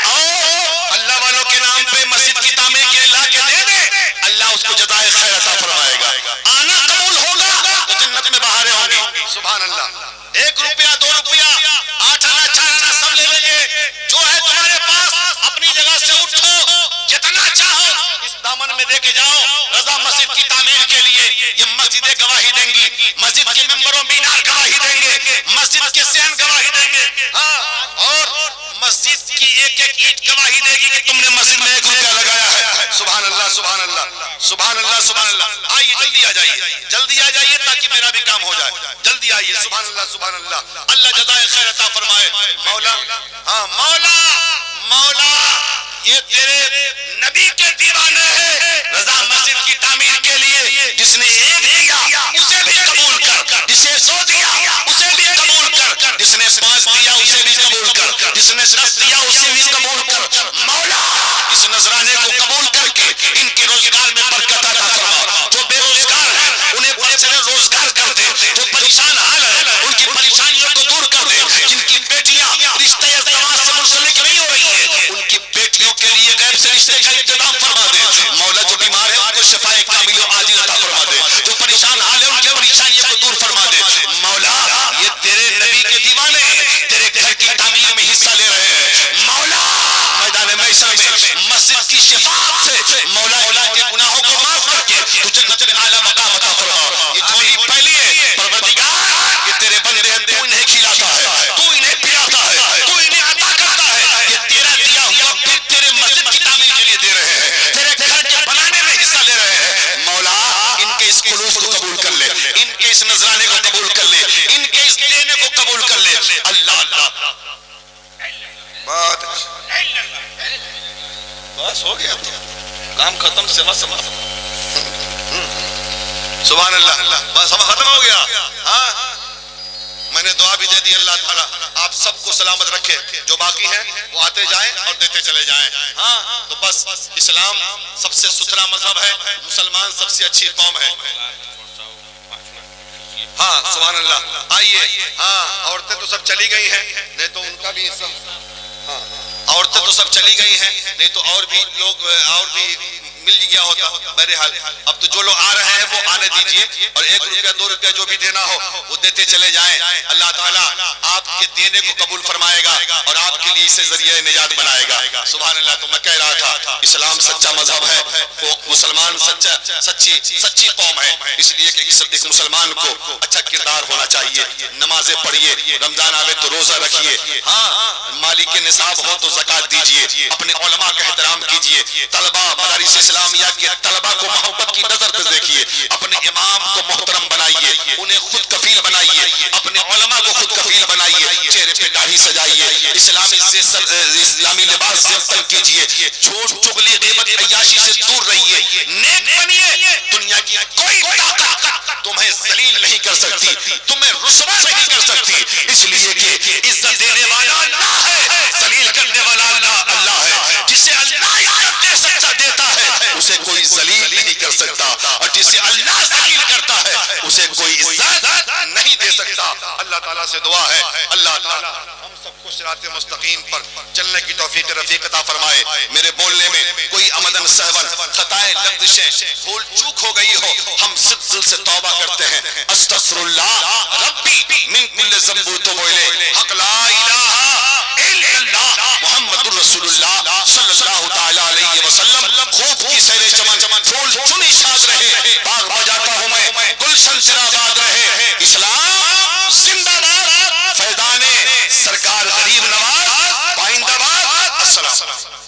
اور اللہ والوں کے نام پہ مسجد کی تعمیر کے لیے لا کے دے دے. اللہ اس کو جزائے خیر عطا فرمائے گا. آنا قبول ہوگا تو جنت میں بہاریں ہوں گی. سبحان اللہ. 1 روپیہ 2 روپیہ 8 آنا 4 آنا سب لے لیجیے. جو ہے تمہارے پاس اپنی جگہ سے اٹھو جتنا چاہو اس دامن میں دے کے جاؤ. رضا مسجد کی تعمیر کے لیے یہ مسجدیں گواہی دیں گی. مسجد کے ممبروں مینار گواہی دیں گے. مسجد کے صحن گواہی دیں گے. ہاں اور مسجد کی ایک اینٹ گواہی دے گی کہ تم نے مسجد میں 1 روپیہ لگایا ہے. سبحان اللہ سبحان اللہ سبحان اللہ سبحان اللہ. آئیے جلدی آ جائیے جلدی آ جائیے تاکہ میرا بھی کام ہو جائے. جلدی آئیے. سبحان اللہ سبحان اللہ. اللہ جزائے خیر عطا فرمائے. مولا ہاں مولا یہ تیرے نبی کے دیوانے ہیں. رضا مسجد کی تعمیر کے لیے جس نے 1 دیا اسے بھی قبول کر. جسے 2 دیا اسے بھی قبول کر. جس نے 5 دیا اسے بھی قبول کر. جس نے 10 دیا اسے بھی قبول کر. مولا اس نذرانے کو قبول کر کے ان کے روزگار میں برکت عطا فرما. جو بے روزگار ہیں انہیں بڑے بڑے روزگار کر دے. جو پریشان حال ہیں ان کی پریشانیوں کو دور کر دے. جن کی بیٹیاں رشتے ازدواج سے منسلک نہیں ہو رہی ہیں ان کی بیٹیوں کے لیے غیب سے رشتے کا انتظام فرما دے. مولا جو بیمار ہے ان کو شفائے کامل و عاجل عطا فرما دے. جو پریشان حال ہے ان کی پریشانیوں کو دور فرما دے. مولا یہ تیرے نبی کے دیوانے تیرے گھر کی تعمیر میں حصہ لے رہے ہیں. مولا میدان محشر میں مسجد کی شفاعت سے مولا ان کے گناہوں کو معاف کر کے تو جنت میں اعلیٰ مقام عطا فرما. یہ جھولی پھیلی ہے پروردگار یہ تیرے بندے ہیں. تو انہیں کھلاتا ہے تو انہیں پلاتا ہے تو انہیں عطا کرتا ہے. یہ تیرا دیا ہوا پھر تیرے مسجد کی تعمیر کے لیے دے رہے ہیں. تیرے گھر کے بنانے میں حصہ لے رہے ہیں. مولا ان کے اس خلوص کو قبول کر لے. ان کے اس نذرانے کو قبول کر لے. ان کے اس دینے کو قبول کر لے. اللہ اللہ بہت بس ہو گیا کام ختم. سما سبحان اللہ. بس سما ختم ہو گیا. ہاں میں نے دعا بھی دے دی. اللہ تعالیٰ آپ سب کو سلامت رکھے. جو باقی ہیں وہ آتے جائیں اور دیتے چلے جائیں. ہاں تو بس اسلام سب سے ستھرا مذہب ہے. مسلمان سب سے اچھی قوم ہے. ہاں سبحان اللہ. آئیے. ہاں عورتیں تو سب چلی گئی ہیں نہیں تو ان کا بھی حصہ. ہاں عورتیں تو سب چلی گئی ہیں، نہیں تو اور بھی لوگ اور بھی مل گیا ہوتا. بہرحال اب تو جو لوگ آ رہے ہیں وہ آنے دیجئے، اور 1 روپیہ 2 روپیہ جو بھی دینا ہو وہ دیتے چلے جائیں. اللہ تعالیٰ آپ کے دینے کو قبول فرمائے گا اور آپ کے لیے اسے ذریعہ نجات بنائے گا. سبحان اللہ. تو میں کہہ رہا تھا اسلام سچا مذہب ہے، وہ مسلمان سچی قوم ہے، اس لیے کہ ایک مسلمان کو اچھا کردار ہونا چاہیے. نمازیں پڑھیے، رمضان آوے تو روزہ رکھیے، ہاں مالک نصاب ہو تو زکوٰۃ دیجئے، اپنے علماء کا احترام کیجئے، طلباء مدارس اسلامیہ کے طلباء کو محبت کی نظر سے دیکھیے، اپنے امام کو محترم بنائیے، انہیں خود کفیل بنائیے، اپنے علماء کو خود کفیل بنائیے، چہرے پہ داڑھی سجائیے، اسلامی لباس سے ابتل کیجئے، جھوٹ چغلی غیبت عیاشی سے دور رہیے، نیک بنیے. دنیا کی کوئی طاقت تمہیں ذلیل نہیں کر سکتی، تمہیں رسوا نہیں کر سکتی، اس لیے کہ عزت دینے والا اللہ ہے، ذلیل کرنے والا اللہ ہے. جسے اللہ عزت دے سکتا دیتا ہے اسے کوئی ذلیل نہیں کر سکتا، اور جسے اللہ ذلیل کرتا ہے اسے کوئی عزت نہیں دے سکتا. اللہ تعالیٰ سے دعا ہے اللہ تعالیٰ ہم سب کو صراط مستقیم پر چلنے کی توفیق رفیق عطا فرمائے. میرے بولنے میں کوئی عمدن سہون خطائیں لغزشیں بھول چوک ہو گئی ہو، ہم صدق دل سے توبہ کرتے ہیں. استغفر اللہ ربی من کل ذنب وتوب الیہ. حق لا الہ الا اللہ محمد رسول اللہ صلی اللہ تعالی علیہ وسلم. خوب کی سیر چمن پھول چنی شاد رہے، باغ بجاتا ہوں میں گلشن چراغاں رہے. اسلام زندہ باد، فیضان سرکار غریب نواز پائندہ باد. السلام.